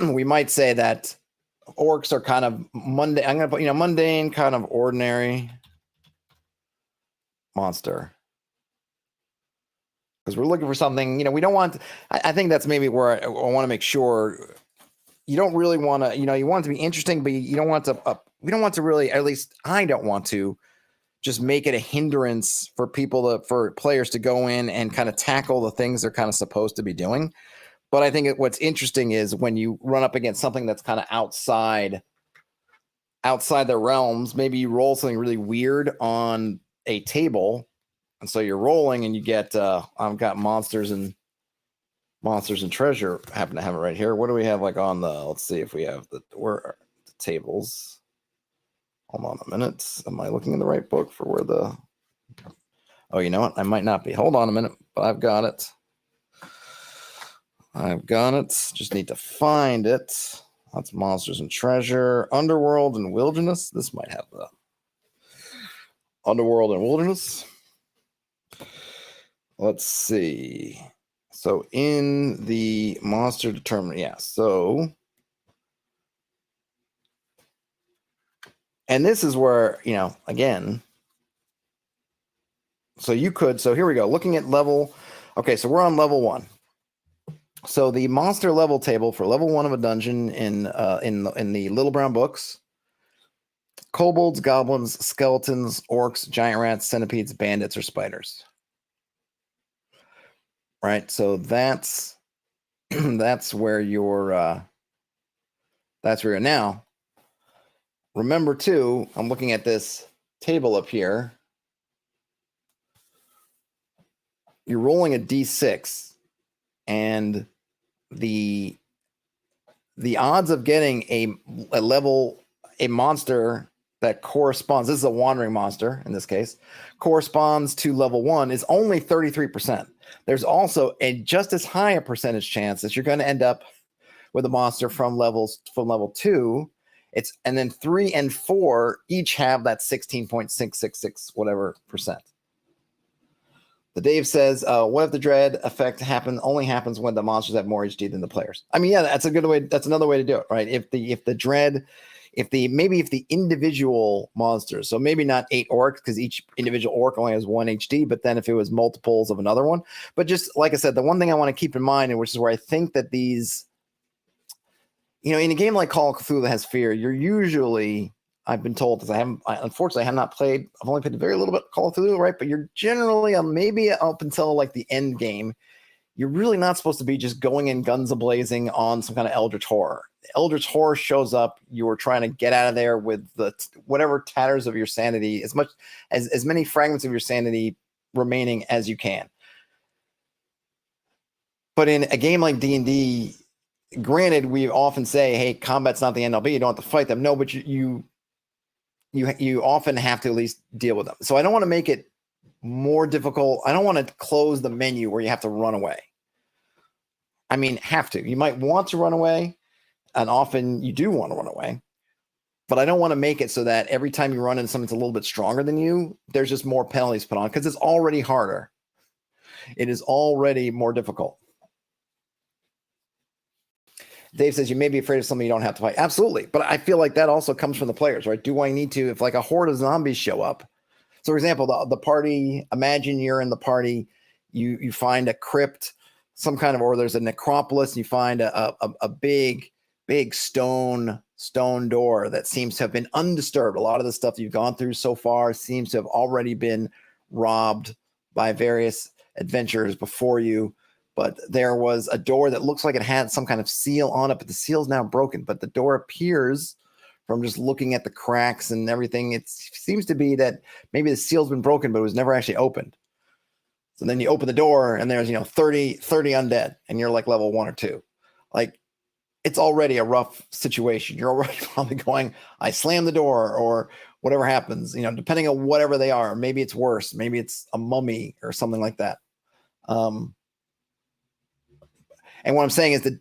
We might say that orcs are kind of mundane. I'm going to put, mundane, kind of ordinary monster. Because we're looking for something, we don't want, I think that's maybe where I want to make sure you don't really want to, you want it to be interesting, but you don't want to, we don't want to really, at least I don't want to just make it a hindrance for for players to go in and kind of tackle the things they're kind of supposed to be doing. But I think what's interesting is when you run up against something that's kind of outside their realms, maybe you roll something really weird on a table. And so you're rolling and you get, I've got monsters and treasure. I happen to have it right here. What do we have, like, on the, let's see if we have where are the tables. Hold on a minute. Am I looking in the right book for where oh, you know what? I might not be. Hold on a minute, but I've got it. I've got it. Just need to find it. That's Monsters and Treasure. Underworld and Wilderness. This might have the Underworld and Wilderness. Let's see. So in the monster determinant, yeah. So, and this is where, you know, again, so you could, so here we go. Looking at level, okay, so we're on level 1. So the monster level table for level 1 of a dungeon in the Little Brown books: kobolds, goblins, skeletons, orcs, giant rats, centipedes, bandits, or spiders. Right. So that's that's where you're now. Remember too, I'm looking at this table up here. You're rolling a d6, and the odds of getting a monster that corresponds, this is a wandering monster in this case, corresponds to level 1 is only 33%. There's also a just as high a percentage chance that you're going to end up with a monster from level 2. And then 3 and 4 each have that 16.666 whatever percent. The Dave says, what if the dread effect only happens when the monsters have more HD than the players? I mean, yeah, that's a good way. That's another way to do it, right? If the dread, if the individual monsters, so maybe not 8 orcs, because each individual orc only has 1 HD, but then if it was multiples of another one. But just like I said, the one thing I want to keep in mind, and which is where I think that these, you know, in a game like Call of Cthulhu that has fear, you're usually, I've been told, because unfortunately have not played, I've only played very little bit Call of Cthulhu, right? But you're generally, maybe up until like the end game, you're really not supposed to be just going in guns a-blazing on some kind of eldritch horror. Eldritch horror shows up, you're trying to get out of there with the whatever tatters of your sanity, as many fragments of your sanity remaining as you can. But in a game like D&D, granted, we often say, hey, combat's not the end all be, you don't have to fight them. No, but you often have to at least deal with them. So I don't want to make it more difficult. I don't want to close the menu where you have to run away. I mean, have to. You might want to run away, and often you do want to run away. But I don't want to make it so that every time you run into something that's a little bit stronger than you, there's just more penalties put on, because it's already harder. It is already more difficult. Dave says you may be afraid of something you don't have to fight. Absolutely. But I feel like that also comes from the players, right? Do I need to, if like a horde of zombies show up? So for example, the party, imagine you're in the party, you find a crypt, some kind of, or there's a necropolis, and you find a big stone door that seems to have been undisturbed. A lot of the stuff you've gone through so far seems to have already been robbed by various adventurers before you. But there was a door that looks like it had some kind of seal on it, but the seal's now broken. But the door appears, from just looking at the cracks and everything, it seems to be that maybe the seal's been broken, but it was never actually opened. So then you open the door and there's, 30 undead, and you're like level 1 or 2. Like, it's already a rough situation. You're already probably going, I slam the door, or whatever happens, depending on whatever they are. Maybe it's worse. Maybe it's a mummy or something like that. And what I'm saying is that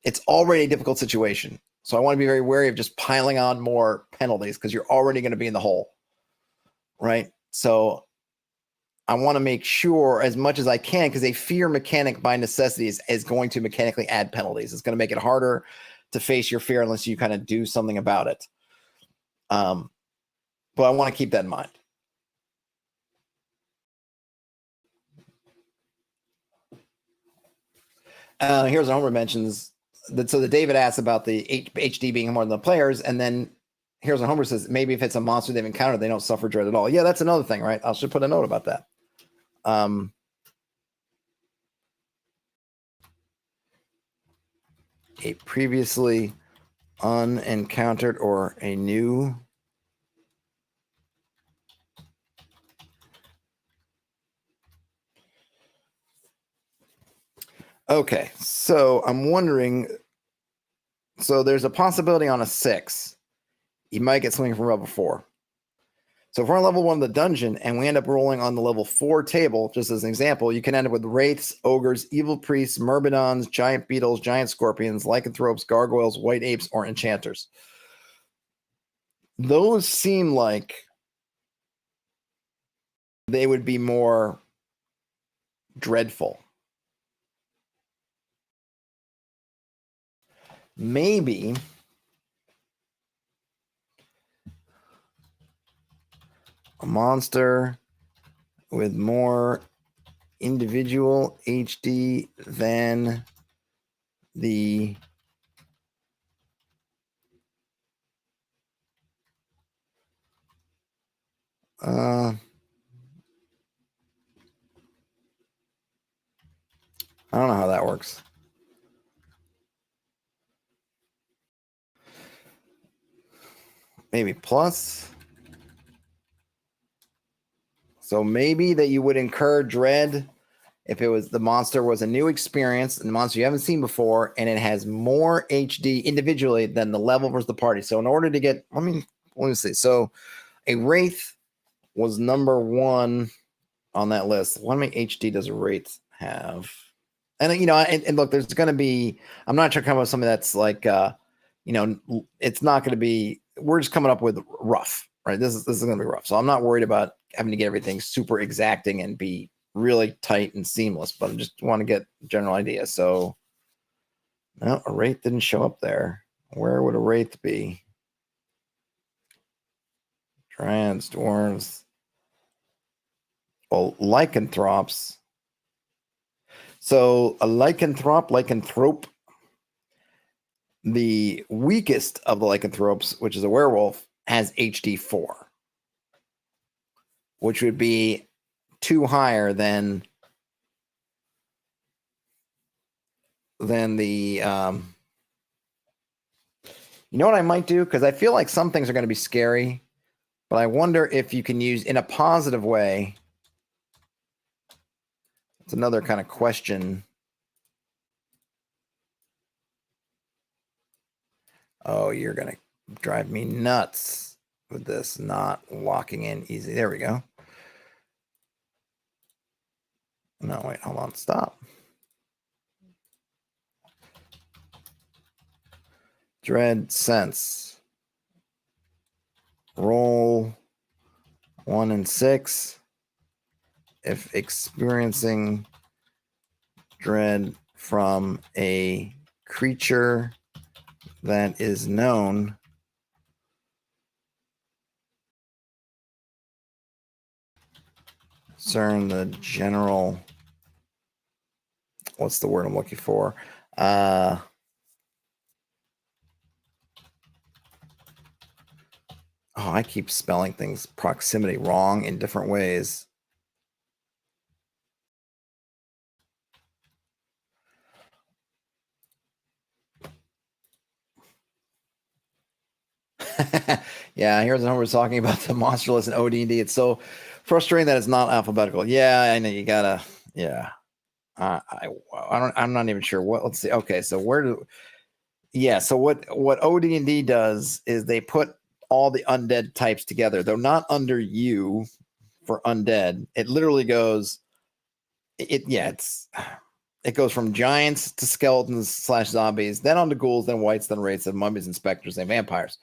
it's already a difficult situation. So I want to be very wary of just piling on more penalties, because you're already going to be in the hole, right? So I want to make sure as much as I can, because a fear mechanic by necessity is going to mechanically add penalties. It's going to make it harder to face your fear unless you kind of do something about it. But I want to keep that in mind. Here's what Homer mentions. So the David asks about the HD being more than the players, and then here's what Homer says: maybe if it's a monster they've encountered, they don't suffer dread at all. Yeah, that's another thing, right? I should put a note about that. A previously unencountered or a new. Okay, so I'm wondering. So there's a possibility on a 6, you might get something from level 4. So if we're on level 1 of the dungeon and we end up rolling on the level 4 table, just as an example, you can end up with wraiths, ogres, evil priests, myrmidons, giant beetles, giant scorpions, lycanthropes, gargoyles, white apes, or enchanters. Those seem like they would be more dreadful. Maybe a monster with more individual HD than the I don't know how that works. Maybe plus. So maybe that you would incur dread if it was the monster was a new experience and the monster you haven't seen before, and it has more HD individually than the level versus the party. So in order to get, let me see. So a wraith was number 1 on that list. How many HD does a wraith have? And and look, there's going to be. I'm not trying to come up with something that's like, it's not going to be. We're just coming up with rough, right? This is going to be rough. So I'm not worried about having to get everything super exacting and be really tight and seamless, but I just want to get a general idea. So, no, a wraith didn't show up there. Where would a wraith be? Dryads, dwarves. Well, lycanthropes. So a lycanthrope, the weakest of the lycanthropes, which is a werewolf, has HD 4, which would be 2 higher than the you know what I might do? Because I feel like some things are going to be scary, but I wonder if you can use in a positive way. It's another kind of question. Oh, you're going to drive me nuts with this not locking in easy. There we go. No, wait, hold on. Stop. Dread sense. Roll 1 and 6. If experiencing dread from a creature that is known, discern the general. What's the word I'm looking for? Oh, I keep spelling things proximity wrong in different ways. Yeah, here's what we're talking about the monster list in OD&D. It's so frustrating that it's not alphabetical. Yeah, I know you gotta. Yeah, I'm not even sure what. Let's see. Okay, so where do? Yeah, so what OD&D does is they put all the undead types together. They're not under you for undead. It literally goes. It goes from giants to skeletons / zombies, then on to ghouls, then wights, then wraiths, then mummies and specters and vampires.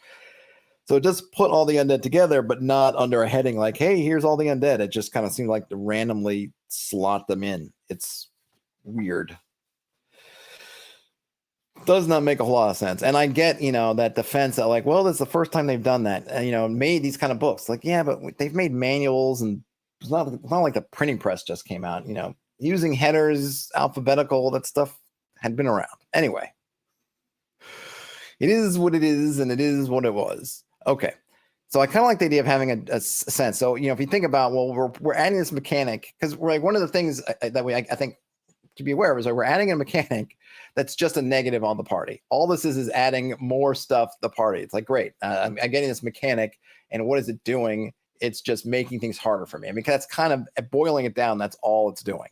So it does put all the undead together, but not under a heading like, hey, here's all the undead. It just kind of seems like to randomly slot them in. It's weird. Does not make a whole lot of sense. And I get, that defense that like, well, this is the first time they've done that, made these kind of books. Like, yeah, but they've made manuals, and it's not like the printing press just came out, using headers, alphabetical, that stuff had been around. Anyway, it is what it is, and it is what it was. Okay. So I kind of like the idea of having a sense. So, if you think about, well, we're adding this mechanic because we're like, one of the things that I think to be aware of is like we're adding a mechanic that's just a negative on the party. All this is adding more stuff to the party. It's like, great, I'm getting this mechanic, and what is it doing? It's just making things harder for me. I mean, that's kind of boiling it down. That's all it's doing.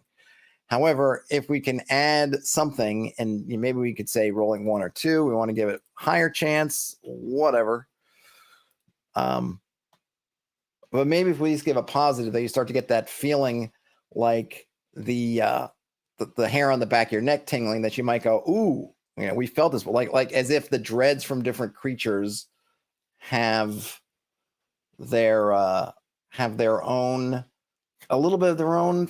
However, if we can add something, and maybe we could say rolling 1 or 2, we want to give it higher chance, whatever. But maybe if we just give a positive, that you start to get that feeling like the hair on the back of your neck tingling, that you might go, ooh, we felt this, like as if the dreads from different creatures have their own, a little bit of their own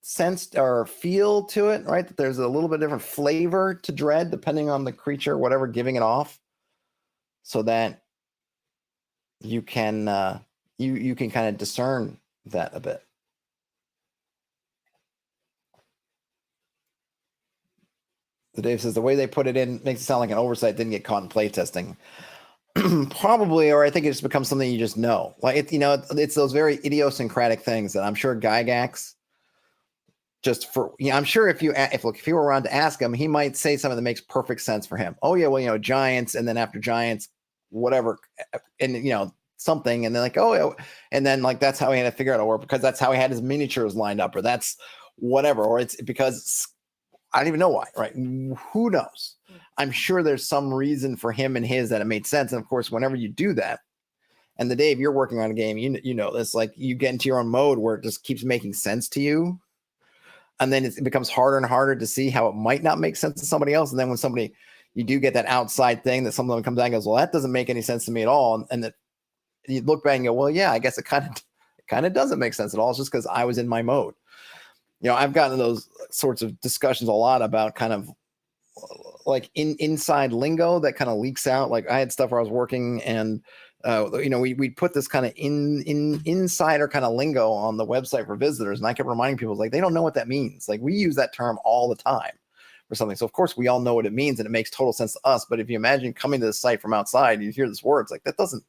sense or feel to it, right? That there's a little bit different flavor to dread depending on the creature, whatever giving it off, so that you can you can kind of discern that a bit. The Dave says the way they put it in makes it sound like an oversight, didn't get caught in playtesting. Probably, or I think it just becomes something you just know. Like it's those very idiosyncratic things that I'm sure Gygax, just for I'm sure if you were around to ask him, he might say something that makes perfect sense for him. Oh yeah, well giants, and then after giants, whatever, and something, and then like and then like that's how he had to figure out, or because that's how he had his miniatures lined up, or that's whatever, or it's because I don't even know why, right? Who knows? I'm sure there's some reason for him and his that it made sense. And of course, whenever you do that, and the Dave, you're working on a game, you know this, like you get into your own mode where it just keeps making sense to you. And then it becomes harder and harder to see how it might not make sense to somebody else. And then when you do get that outside thing that someone comes out and goes, well, that doesn't make any sense to me at all. And that you look back and go, well, yeah, I guess it kind of doesn't make sense at all. It's just because I was in my mode. I've gotten those sorts of discussions a lot about kind of like inside lingo that kind of leaks out. Like I had stuff where I was working and we put this kind of insider kind of lingo on the website for visitors, and I kept reminding people, like, they don't know what that means. Like we use that term all the time for something, so of course we all know what it means and it makes total sense to us. But if you imagine coming to the site from outside and you hear this word, it's like that doesn't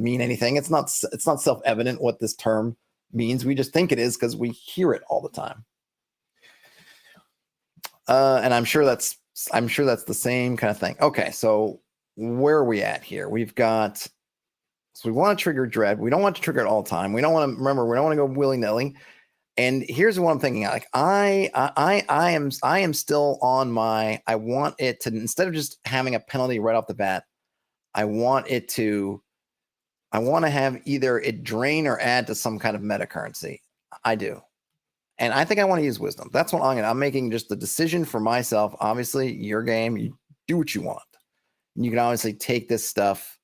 mean anything. It's not self-evident what this term means. We just think it is because we hear it all the time. And I'm sure that's the same kind of thing. Okay, so where are we at here? We've got, so we want to trigger dread. We don't want to trigger it all the time. We don't want to go willy-nilly. And here's what I'm thinking. Like I am still on my, I want it to, instead of just having a penalty right off the bat, I want to have either it drain or add to some kind of meta currency. I do. And I think I want to use wisdom. That's what I'm making just the decision for myself. Obviously, your game, you do what you want. You can obviously take this stuff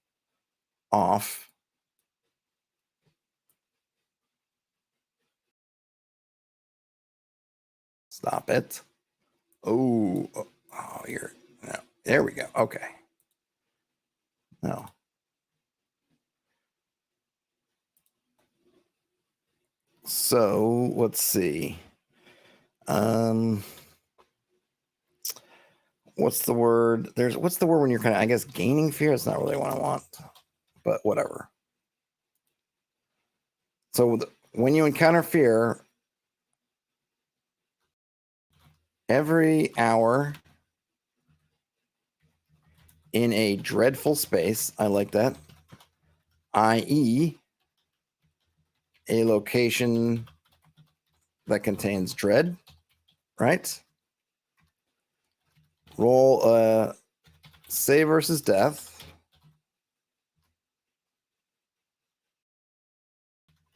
off. Stop it. Oh, here. No. There we go. Okay. No. So let's see. What's the word? What's the word when you're kind of, I guess, gaining fear? It's not really what I want, but whatever. So when you encounter fear, every hour in a dreadful space, I like that, i.e., a location that contains dread, right? Roll a save versus death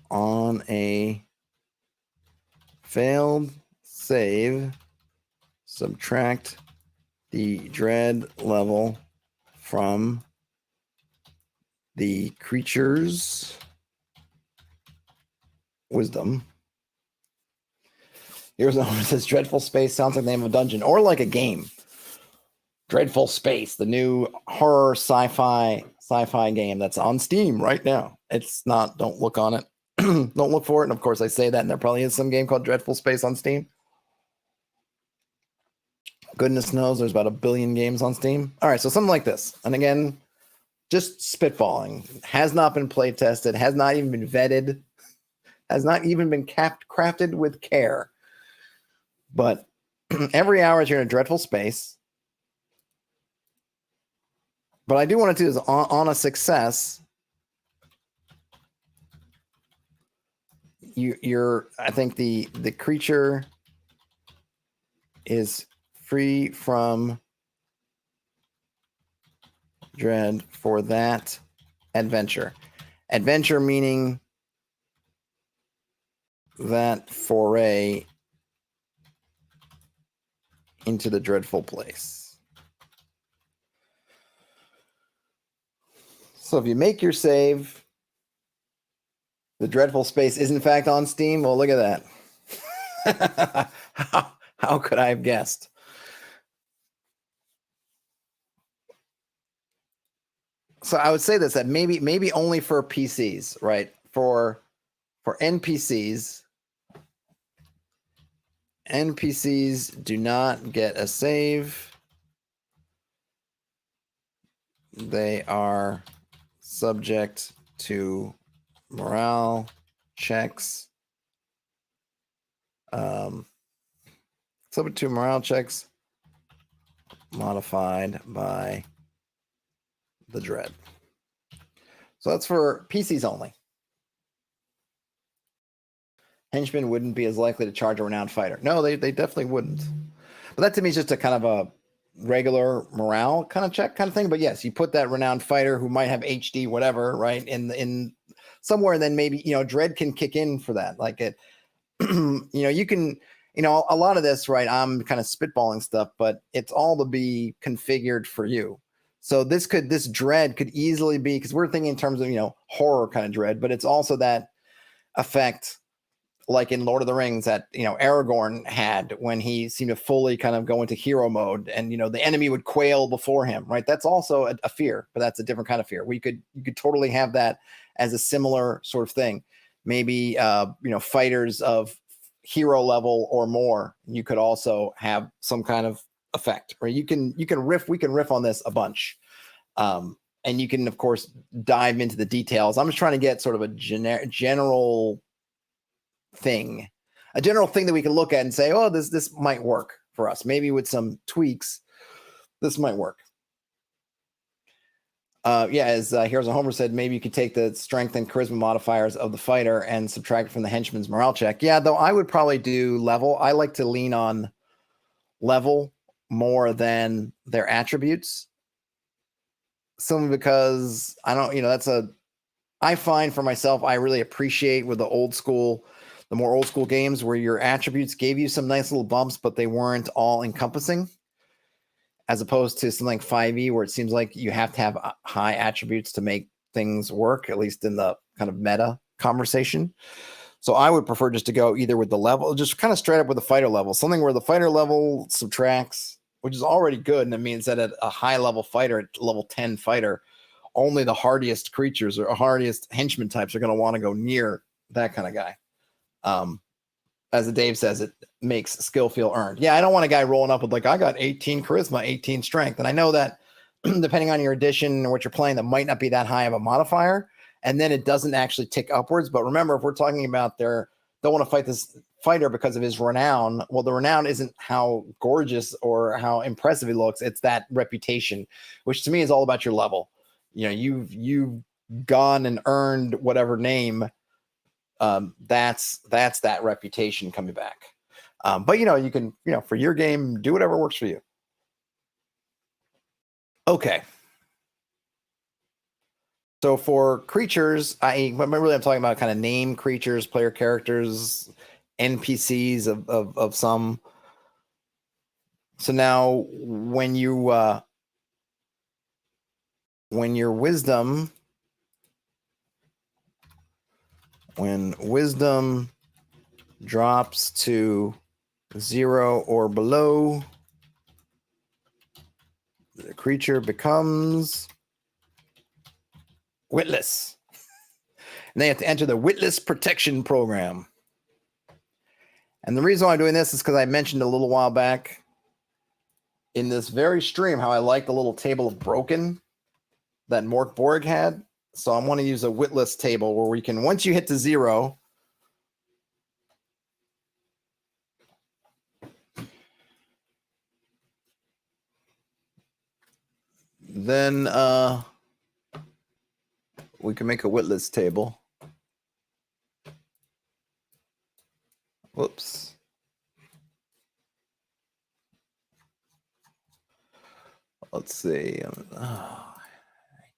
on a failed save. Subtract the dread level from the creature's wisdom. Here's one that says Dreadful Space sounds like the name of a dungeon or like a game. Dreadful Space, the new horror sci-fi game that's on Steam right now. It's not, don't look on it. Don't look for it. And of course I say that, and there probably is some game called Dreadful Space on Steam. Goodness knows there's about 1 billion games on Steam. All right, so something like this. And again, just spitballing. Has not been play tested, has not even been vetted, has not even been crafted with care. But every hour you're in a dreadful space. But I do want to do is on a success, I think the creature is free from dread for that adventure. Adventure meaning that foray into the dreadful place. So if you make your save, the dreadful space is in fact on Steam. Well, look at that. How could I have guessed? So I would say this, that maybe only for PCs, right? For NPCs do not get a save. They are subject to morale checks. Subject to morale checks modified by the dread. So that's for PCs only. Henchmen wouldn't be as likely to charge a renowned fighter. No, they definitely wouldn't. But that to me is just a kind of a regular morale kind of check kind of thing. But yes, you put that renowned fighter who might have HD, whatever, right, in somewhere, and then maybe, dread can kick in for that. Like it, you can, a lot of this, right, I'm kind of spitballing stuff, but it's all to be configured for you. So this dread could easily be, because we're thinking in terms of, horror kind of dread, but it's also that effect like in Lord of the Rings that, Aragorn had when he seemed to fully kind of go into hero mode, and, the enemy would quail before him, right? That's also a fear, but that's a different kind of fear. You could totally have that as a similar sort of thing. Maybe, fighters of hero level or more, you could also have some kind of effect, or we can riff on this a bunch. And you can, of course, dive into the details. I'm just trying to get sort of a general thing that we can look at and say, oh, this might work for us. Maybe with some tweaks, this might work. As Heroes of Homer said, maybe you could take the strength and charisma modifiers of the fighter and subtract from the henchman's morale check. Yeah, though I would probably do level. I like to lean on level more than their attributes. Simply because I don't, I find for myself, I really appreciate with the more old school games where your attributes gave you some nice little bumps, but they weren't all encompassing, as opposed to something like 5e where it seems like you have to have high attributes to make things work, at least in the kind of meta conversation. So I would prefer just to go either with the level, just kind of straight up with the fighter level, something where the fighter level subtracts, which is already good. And it means that at a high level fighter, at level 10 fighter, only the hardiest creatures or hardiest henchman types are going to want to go near that kind of guy. As Dave says, it makes skill feel earned. Yeah, I don't want a guy rolling up with like, I got 18 charisma, 18 strength. And I know that depending on your edition or what you're playing, that might not be that high of a modifier. And then it doesn't actually tick upwards. But remember, if we're talking about don't want to fight this fighter because of his renown, well, the renown isn't how gorgeous or how impressive he looks. It's that reputation, which to me is all about your level. You've gone and earned whatever name. That's that reputation coming back. But you can, for your game, do whatever works for you. Okay. So for creatures, I'm talking about kind of name creatures, player characters, NPCs of some. So now when your wisdom drops to 0 or below, the creature becomes witless. And they have to enter the Witless Protection Program. And the reason why I'm doing this is because I mentioned a little while back in this very stream how I like the little table of broken that Mork Borg had. So I want to use a witless table where we can, once you hit to 0, then we can make a witless table. Whoops. Let's see. I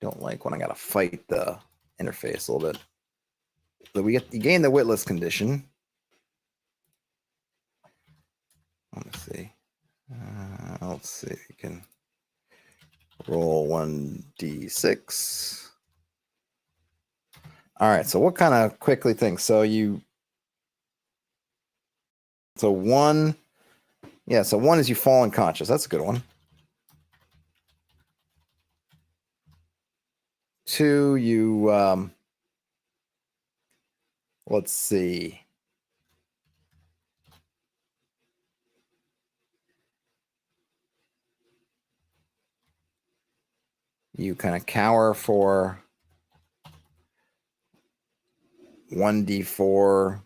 don't like when I got to fight the interface a little bit. So you gain the witless condition. Let's see. You can roll 1d6. All right. So what kind of quickly things? So one. Yeah. So one is you fall unconscious. That's a good one. 2, you let's see. You kind of cower for 1d4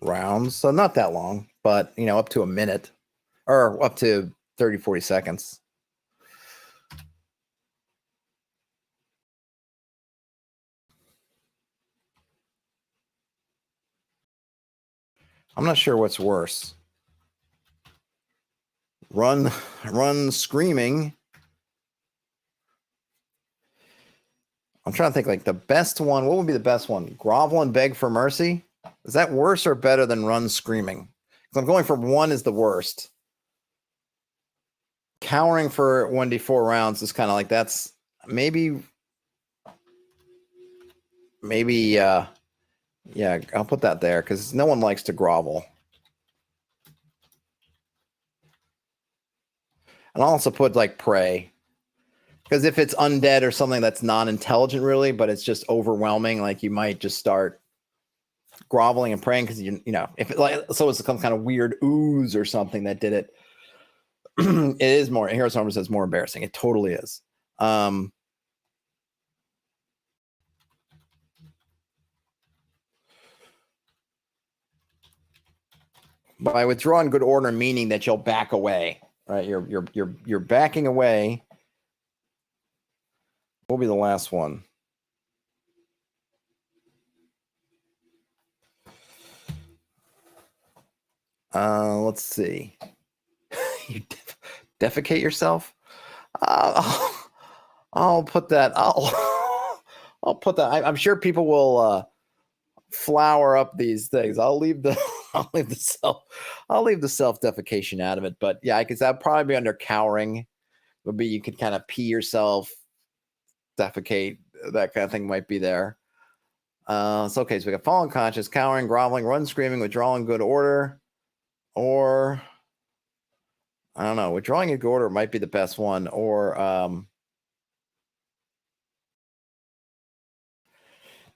rounds. So not that long, but up to a minute or up to 30, 40 seconds. I'm not sure what's worse. Run screaming. I'm trying to think like the best one. What would be the best one? Grovel and beg for mercy? Is that worse or better than run screaming? Because I'm going for 1 is the worst. Cowering for 1d4 rounds is kind of like that's maybe yeah, I'll put that there because no one likes to grovel. And I'll also put like pray. Because if it's undead or something that's non-intelligent really, but it's just overwhelming, like you might just start groveling and praying because if it like so it's some kind of weird ooze or something that did it. It is more. Heroes Armor says more embarrassing. It totally is. By withdraw in good order, meaning that you'll back away, right? You're backing away. What will be the last one? Let's see. You defecate yourself. I'll put that. I'll put that. I'm sure people will flower up these things. I'll leave the self-defecation out of it. But yeah, I guess that'd probably be under cowering. Would be you could kind of pee yourself, defecate, that kind of thing might be there. So okay, so we got fall unconscious, cowering, groveling, run screaming, withdrawal in good order, or I don't know, withdrawing in good order might be the best one, or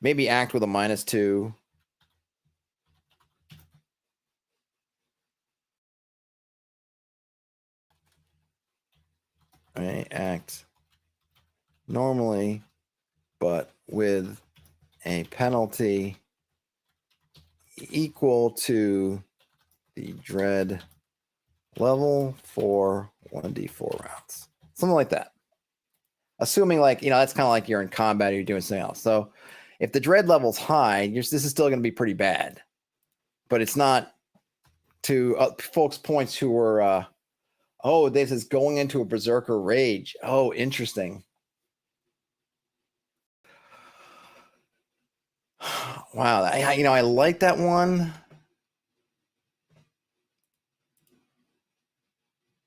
maybe act with a -2. Right, act normally, but with a penalty equal to the dread level for 1d4 rounds. Something like that. Assuming like, that's kind of like you're in combat or you're doing something else. So if the dread level's high, this is still going to be pretty bad. But it's not to folks' points who were, this is going into a berserker rage. Oh, interesting. Wow, I like that one.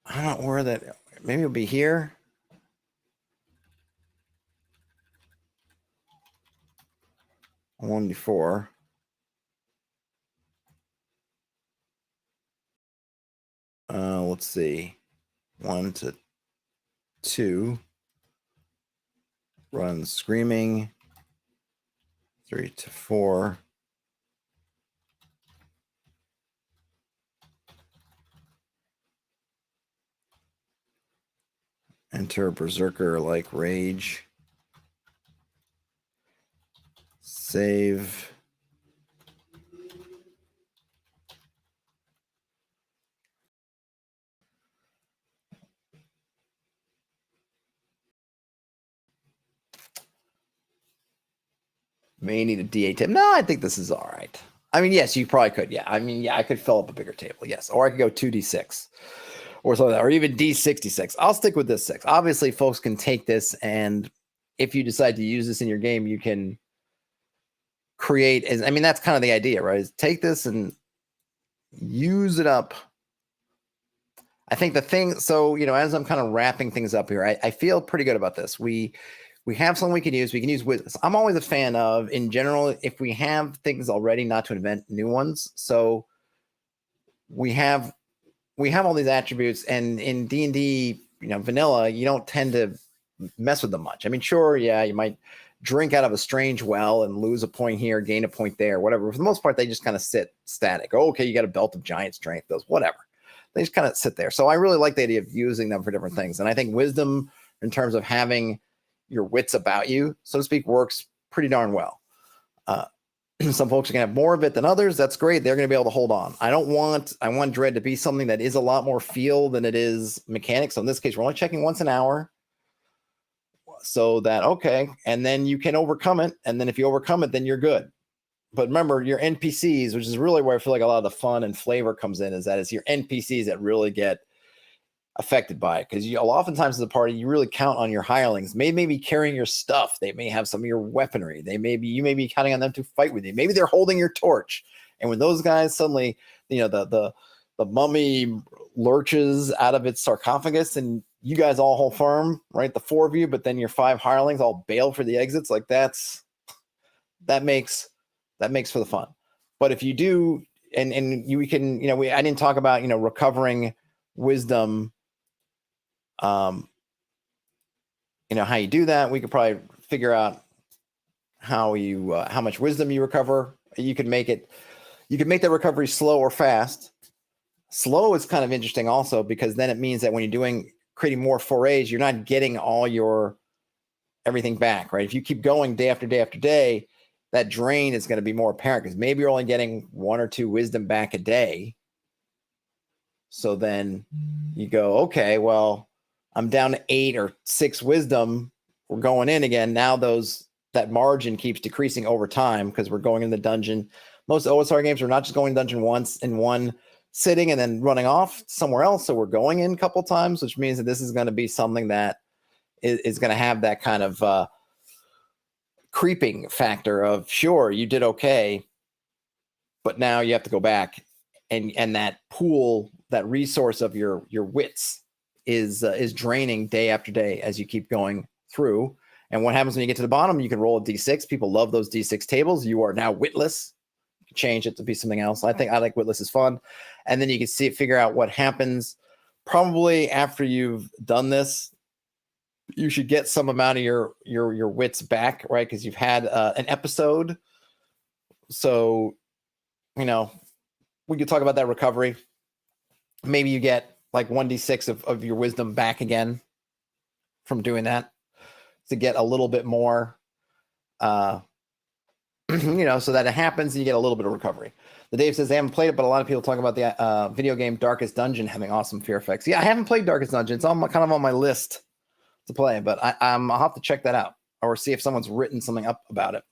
I don't know where that. Maybe it'll be here. One before. Let's see. 1 to 2. Run screaming. 3 to 4. Enter berserker like rage. Save. May need a D8 table. No, I think this is all right. I mean, yes, you probably could. Yeah. I mean, yeah, I could fill up a bigger table. Yes. Or I could go 2d6 or something, or even D66. I'll stick with this 6. Obviously, folks can take this, and if you decide to use this in your game, you can create. I mean, that's kind of the idea, right? Is take this and use it up. I think the thing, so, as I'm kind of wrapping things up here, I feel pretty good about this. We have something we can use. We can use with. I'm always a fan of, in general, if we have things already, not to invent new ones. So we have all these attributes, and in D&D, vanilla, you don't tend to mess with them much. I mean, sure, yeah, you might drink out of a strange well and lose a point here, gain a point there, whatever. For the most part, they just kind of sit static. Oh, okay, you got a belt of giant strength, those, whatever. They just kind of sit there. So I really like the idea of using them for different things. And I think wisdom, in terms of having your wits about you, so to speak, works pretty darn well. Some folks are going to have more of it than others. That's great. They're going to be able to hold on. I want dread to be something that is a lot more feel than it is mechanics. So in this case, we're only checking once an hour. So that, okay, and then you can overcome it. And then if you overcome it, then you're good. But remember, your NPCs, which is really where I feel like a lot of the fun and flavor comes in, is that it's your NPCs that really get affected by it. Because oftentimes as a party, you really count on your hirelings. May be carrying your stuff. They may have some of your weaponry. You may be counting on them to fight with you. Maybe they're holding your torch. And when those guys suddenly, the mummy lurches out of its sarcophagus, and you guys all hold firm, right? The 4 of you, but then your 5 hirelings all bail for the exits. Like that makes for the fun. But if you do, and we can, I didn't talk about, recovering wisdom, how you do that. We could probably figure out how much wisdom you recover. You can make that recovery slow or fast. Slow is kind of interesting also, because then it means that when you're creating more forays, you're not getting all your everything back, right? If you keep going day after day after day, that drain is going to be more apparent, because maybe you're only getting 1 or 2 wisdom back a day. So then you go, okay, well, I'm down to 8 or 6 wisdom. We're going in again. Now that margin keeps decreasing over time, because we're going in the dungeon. Most OSR games are not just going dungeon once in one sitting and then running off somewhere else. So we're going in a couple times, which means that this is going to be something that is going to have that kind of creeping factor of, sure, you did okay, but now you have to go back, and that pool, that resource of your wits is draining day after day as you keep going through. And what happens when you get to the bottom? You can roll a d6. People love those d6 tables. You are now witless. You can change it to be something else. I like witless is fun. And then you can figure out what happens. Probably after you've done this, you should get some amount of your wits back, right? Because you've had an episode. So, we could talk about that recovery. Maybe you get like 1d6 of your wisdom back again from doing that, to get a little bit more, so that it happens and you get a little bit of recovery. The Dave says they haven't played it, but a lot of people talk about the video game Darkest Dungeon having awesome fear effects. Yeah, I haven't played Darkest Dungeon. It's kind of on my list to play, but I'll have to check that out, or see if someone's written something up about it.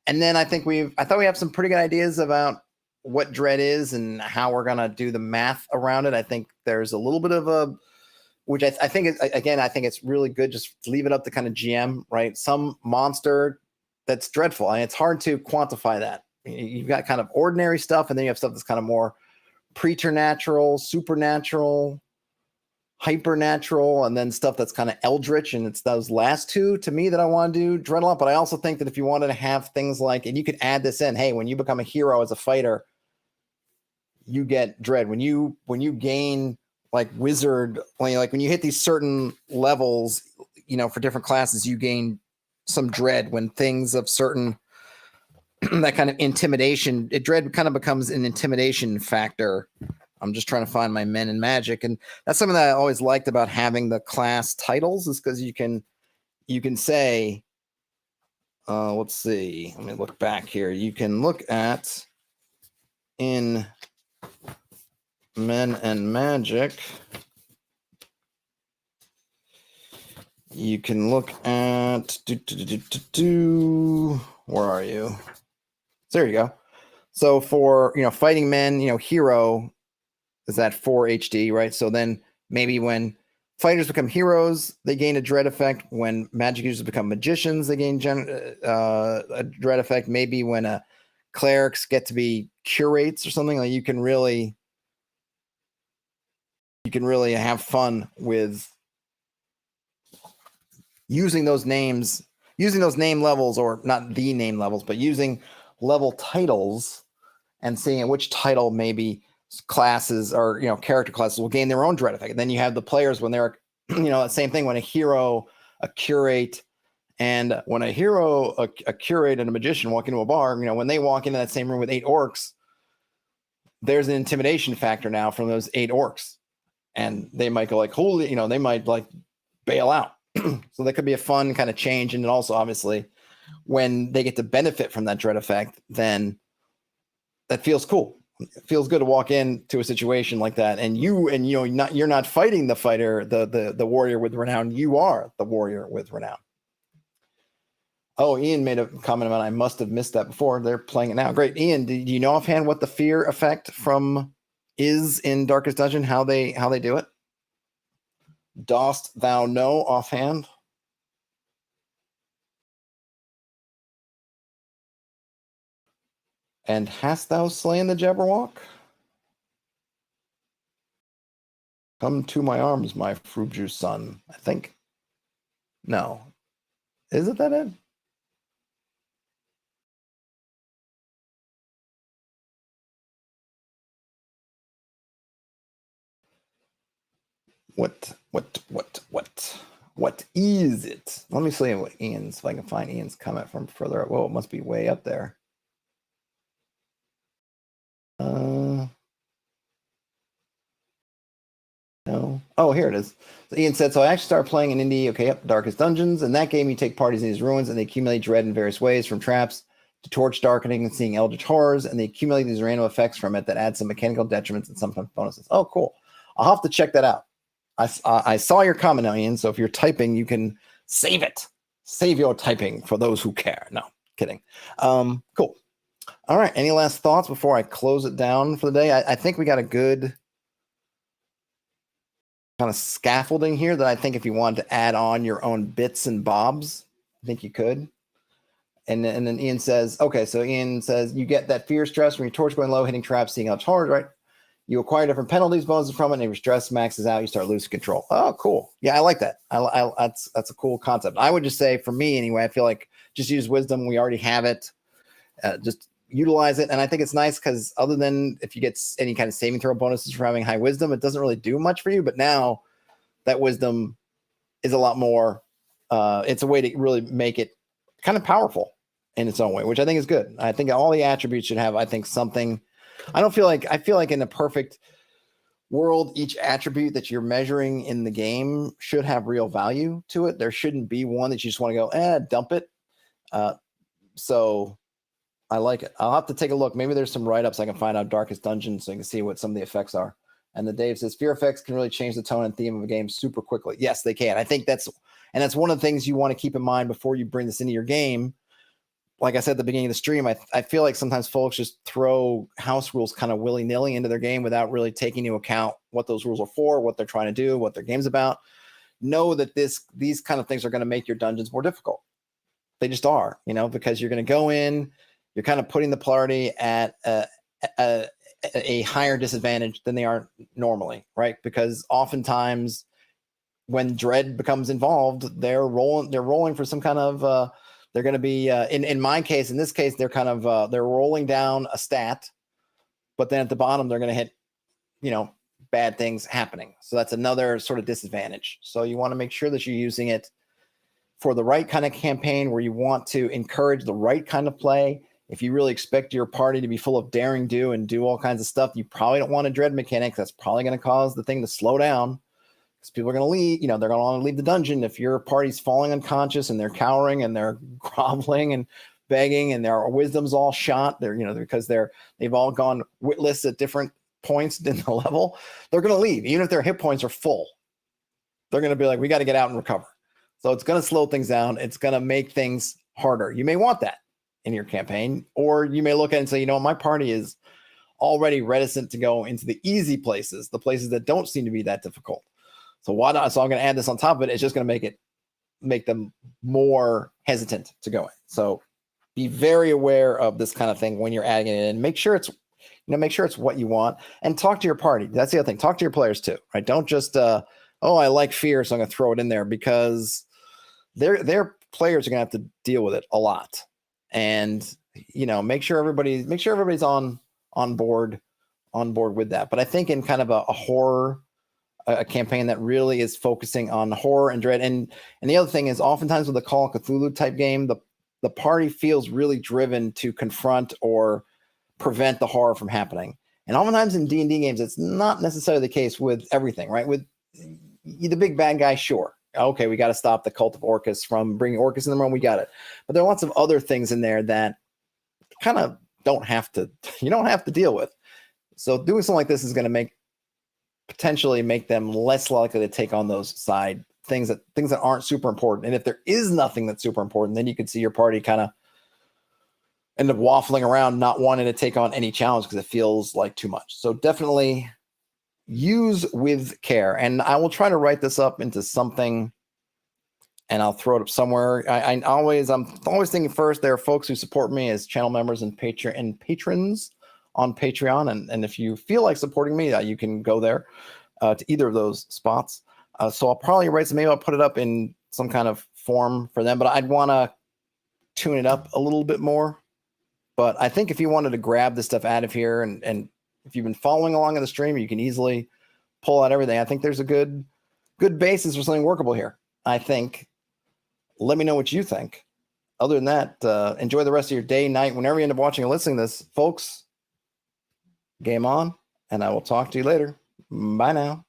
And then I thought we have some pretty good ideas about what dread is and how we're going to do the math around it. I think there's a little bit of which I think it's really good. Just leave it up to kind of GM, right? Some monster that's dreadful. And it's hard to quantify that. You've got kind of ordinary stuff, and then you have stuff that's kind of more preternatural, supernatural, hypernatural, and then stuff that's kind of eldritch. And it's those last two to me that I want to do dread a lot. But I also think that if you wanted to have things like, and you could add this in, hey, when you become a hero as a fighter, you get dread. When you gain like wizard, like when you hit these certain levels, for different classes, you gain some dread. When things of certain that kind of intimidation, dread kind of becomes an intimidation factor. I'm just trying to find my men in magic, and that's something that I always liked about having the class titles, is because you can say, let's see, let me look back here. You can look at in Men and Magic. You can look at where are you? There you go. So for fighting men, hero is at 4 HD, right? So then maybe when fighters become heroes, they gain a dread effect. When magic users become magicians, they gain a dread effect. Maybe when clerics get to be curates or something, like you can really you can really have fun with using those names, using those name levels, or not the name levels, but using level titles and seeing which title maybe classes or character classes will gain their own dread effect. And then you have the players when they're same thing when a hero, a curate, and when a hero, a curate, and a magician walk into a bar, when they walk into that same room with 8 orcs, there's an intimidation factor now from those 8 orcs, and they might go like, holy, they might like bail out. So that could be a fun kind of change. And then also, obviously, when they get to benefit from that dread effect, then that feels cool. It feels good to walk into a situation like that, and you're not fighting the fighter, the warrior with renown. You are the warrior with renown. Oh, Ian made a comment about I must have missed that before. They're playing it now. Great, Ian. Do you know offhand what the fear effect from is in Darkest Dungeon? How they do it? Dost thou know offhand? And hast thou slain the Jabberwock? Come to my arms, my Frubju's son. I think. No. Is it that it? What is it? Let me see what Ian's, if I can find Ian's comment from further up. Whoa, it must be way up there. No. Oh, here it is. So Ian said, so I actually started playing an indie, Darkest Dungeons, and that game you take parties in these ruins and they accumulate dread in various ways, from traps to torch darkening and seeing eldritch horrors, and they accumulate these random effects from it that add some mechanical detriments and sometimes bonuses. Oh, cool. I'll have to check that out. I saw your comment now, Ian, so if you're typing, you can save it. Save your typing for those who care. No, kidding. Cool. All right. Any last thoughts before I close it down for the day? I think we got a good kind of scaffolding here that I think if you wanted to add on your own bits and bobs, I think you could. And then Ian says, okay, so Ian says you get that fear stress when your torch going low, hitting traps, seeing how hard, right? You acquire different penalties, bonuses from it, and if your stress maxes out, you start losing control. Oh, cool. Yeah, I like that. That's a cool concept. I would just say, for me anyway, I feel like just use wisdom. We already have it. Just utilize it. And I think it's nice because other than if you get any kind of saving throw bonuses for having high wisdom, it doesn't really do much for you. But now that wisdom is a lot more, it's a way to really make it kind of powerful in its own way, which I think is good. I think all the attributes should have, I think, something. I feel like in a perfect world, each attribute that you're measuring in the game should have real value to it. There shouldn't be one that you just want to go, dump it. So I like it. I'll have to take a look. Maybe there's some write-ups I can find out Darkest Dungeon so you can see what some of the effects are. And the Dave says, fear effects can really change the tone and theme of a game super quickly. Yes, they can. I think that's one of the things you want to keep in mind before you bring this into your game. Like I said at the beginning of the stream, I feel like sometimes folks just throw house rules kind of willy-nilly into their game without really taking into account what those rules are for, what they're trying to do, what their game's about. Know that these kind of things are going to make your dungeons more difficult. They just are, because you're going to go in, you're kind of putting the party at a higher disadvantage than they are normally, right? Because oftentimes when dread becomes involved, they're rolling for some kind of they're going to be in my case, in this case, they're kind of they're rolling down a stat, but then at the bottom they're going to hit bad things happening. So that's another sort of disadvantage. So you want to make sure that you're using it for the right kind of campaign where you want to encourage the right kind of play. If you really expect your party to be full of daring do and do all kinds of stuff, you probably don't want a dread mechanic. That's probably going to cause the thing to slow down. People are going to leave, they're going to want to leave the dungeon. If your party's falling unconscious and they're cowering and they're groveling and begging and their wisdom's all shot, because they've all gone witless at different points in the level, they're going to leave. Even if their hit points are full, they're going to be like, we got to get out and recover. So it's going to slow things down. It's going to make things harder. You may want that in your campaign, or you may look at it and say, my party is already reticent to go into the easy places, the places that don't seem to be that difficult. So why not? So I'm going to add this on top of it. It's just going to make them more hesitant to go in. So be very aware of this kind of thing when you're adding it in. Make sure make sure it's what you want, and talk to your party. That's the other thing. Talk to your players too, right? Don't just, oh, I like fear, so I'm going to throw it in there, because their players are going to have to deal with it a lot. And, make sure everybody's on board with that. But I think in kind of a horror, a campaign that really is focusing on horror and dread. And the other thing is, oftentimes with a Call of Cthulhu type game, the party feels really driven to confront or prevent the horror from happening. And oftentimes in D&D games, it's not necessarily the case with everything, right? With the big bad guy, sure. Okay, we got to stop the cult of Orcus from bringing Orcus in the room. We got it. But there are lots of other things in there that kind of you don't have to deal with. So doing something like this is going to potentially make them less likely to take on those side things that aren't super important. And if there is nothing that's super important, then you could see your party kind of end up waffling around, not wanting to take on any challenge because it feels like too much. So definitely use with care. And I will try to write this up into something, and I'll throw it up somewhere. I'm always thinking first, there are folks who support me as channel members and patrons on Patreon. And if you feel like supporting me, you can go there to either of those spots. So I'll probably maybe I'll put it up in some kind of form for them, but I'd want to tune it up a little bit more. But I think if you wanted to grab this stuff out of here, and if you've been following along in the stream, you can easily pull out everything. I think there's a good basis for something workable here, I think. Let me know what you think. Other than that, enjoy the rest of your day, night, whenever you end up watching or listening to this. Folks, game on, and I will talk to you later. Bye now.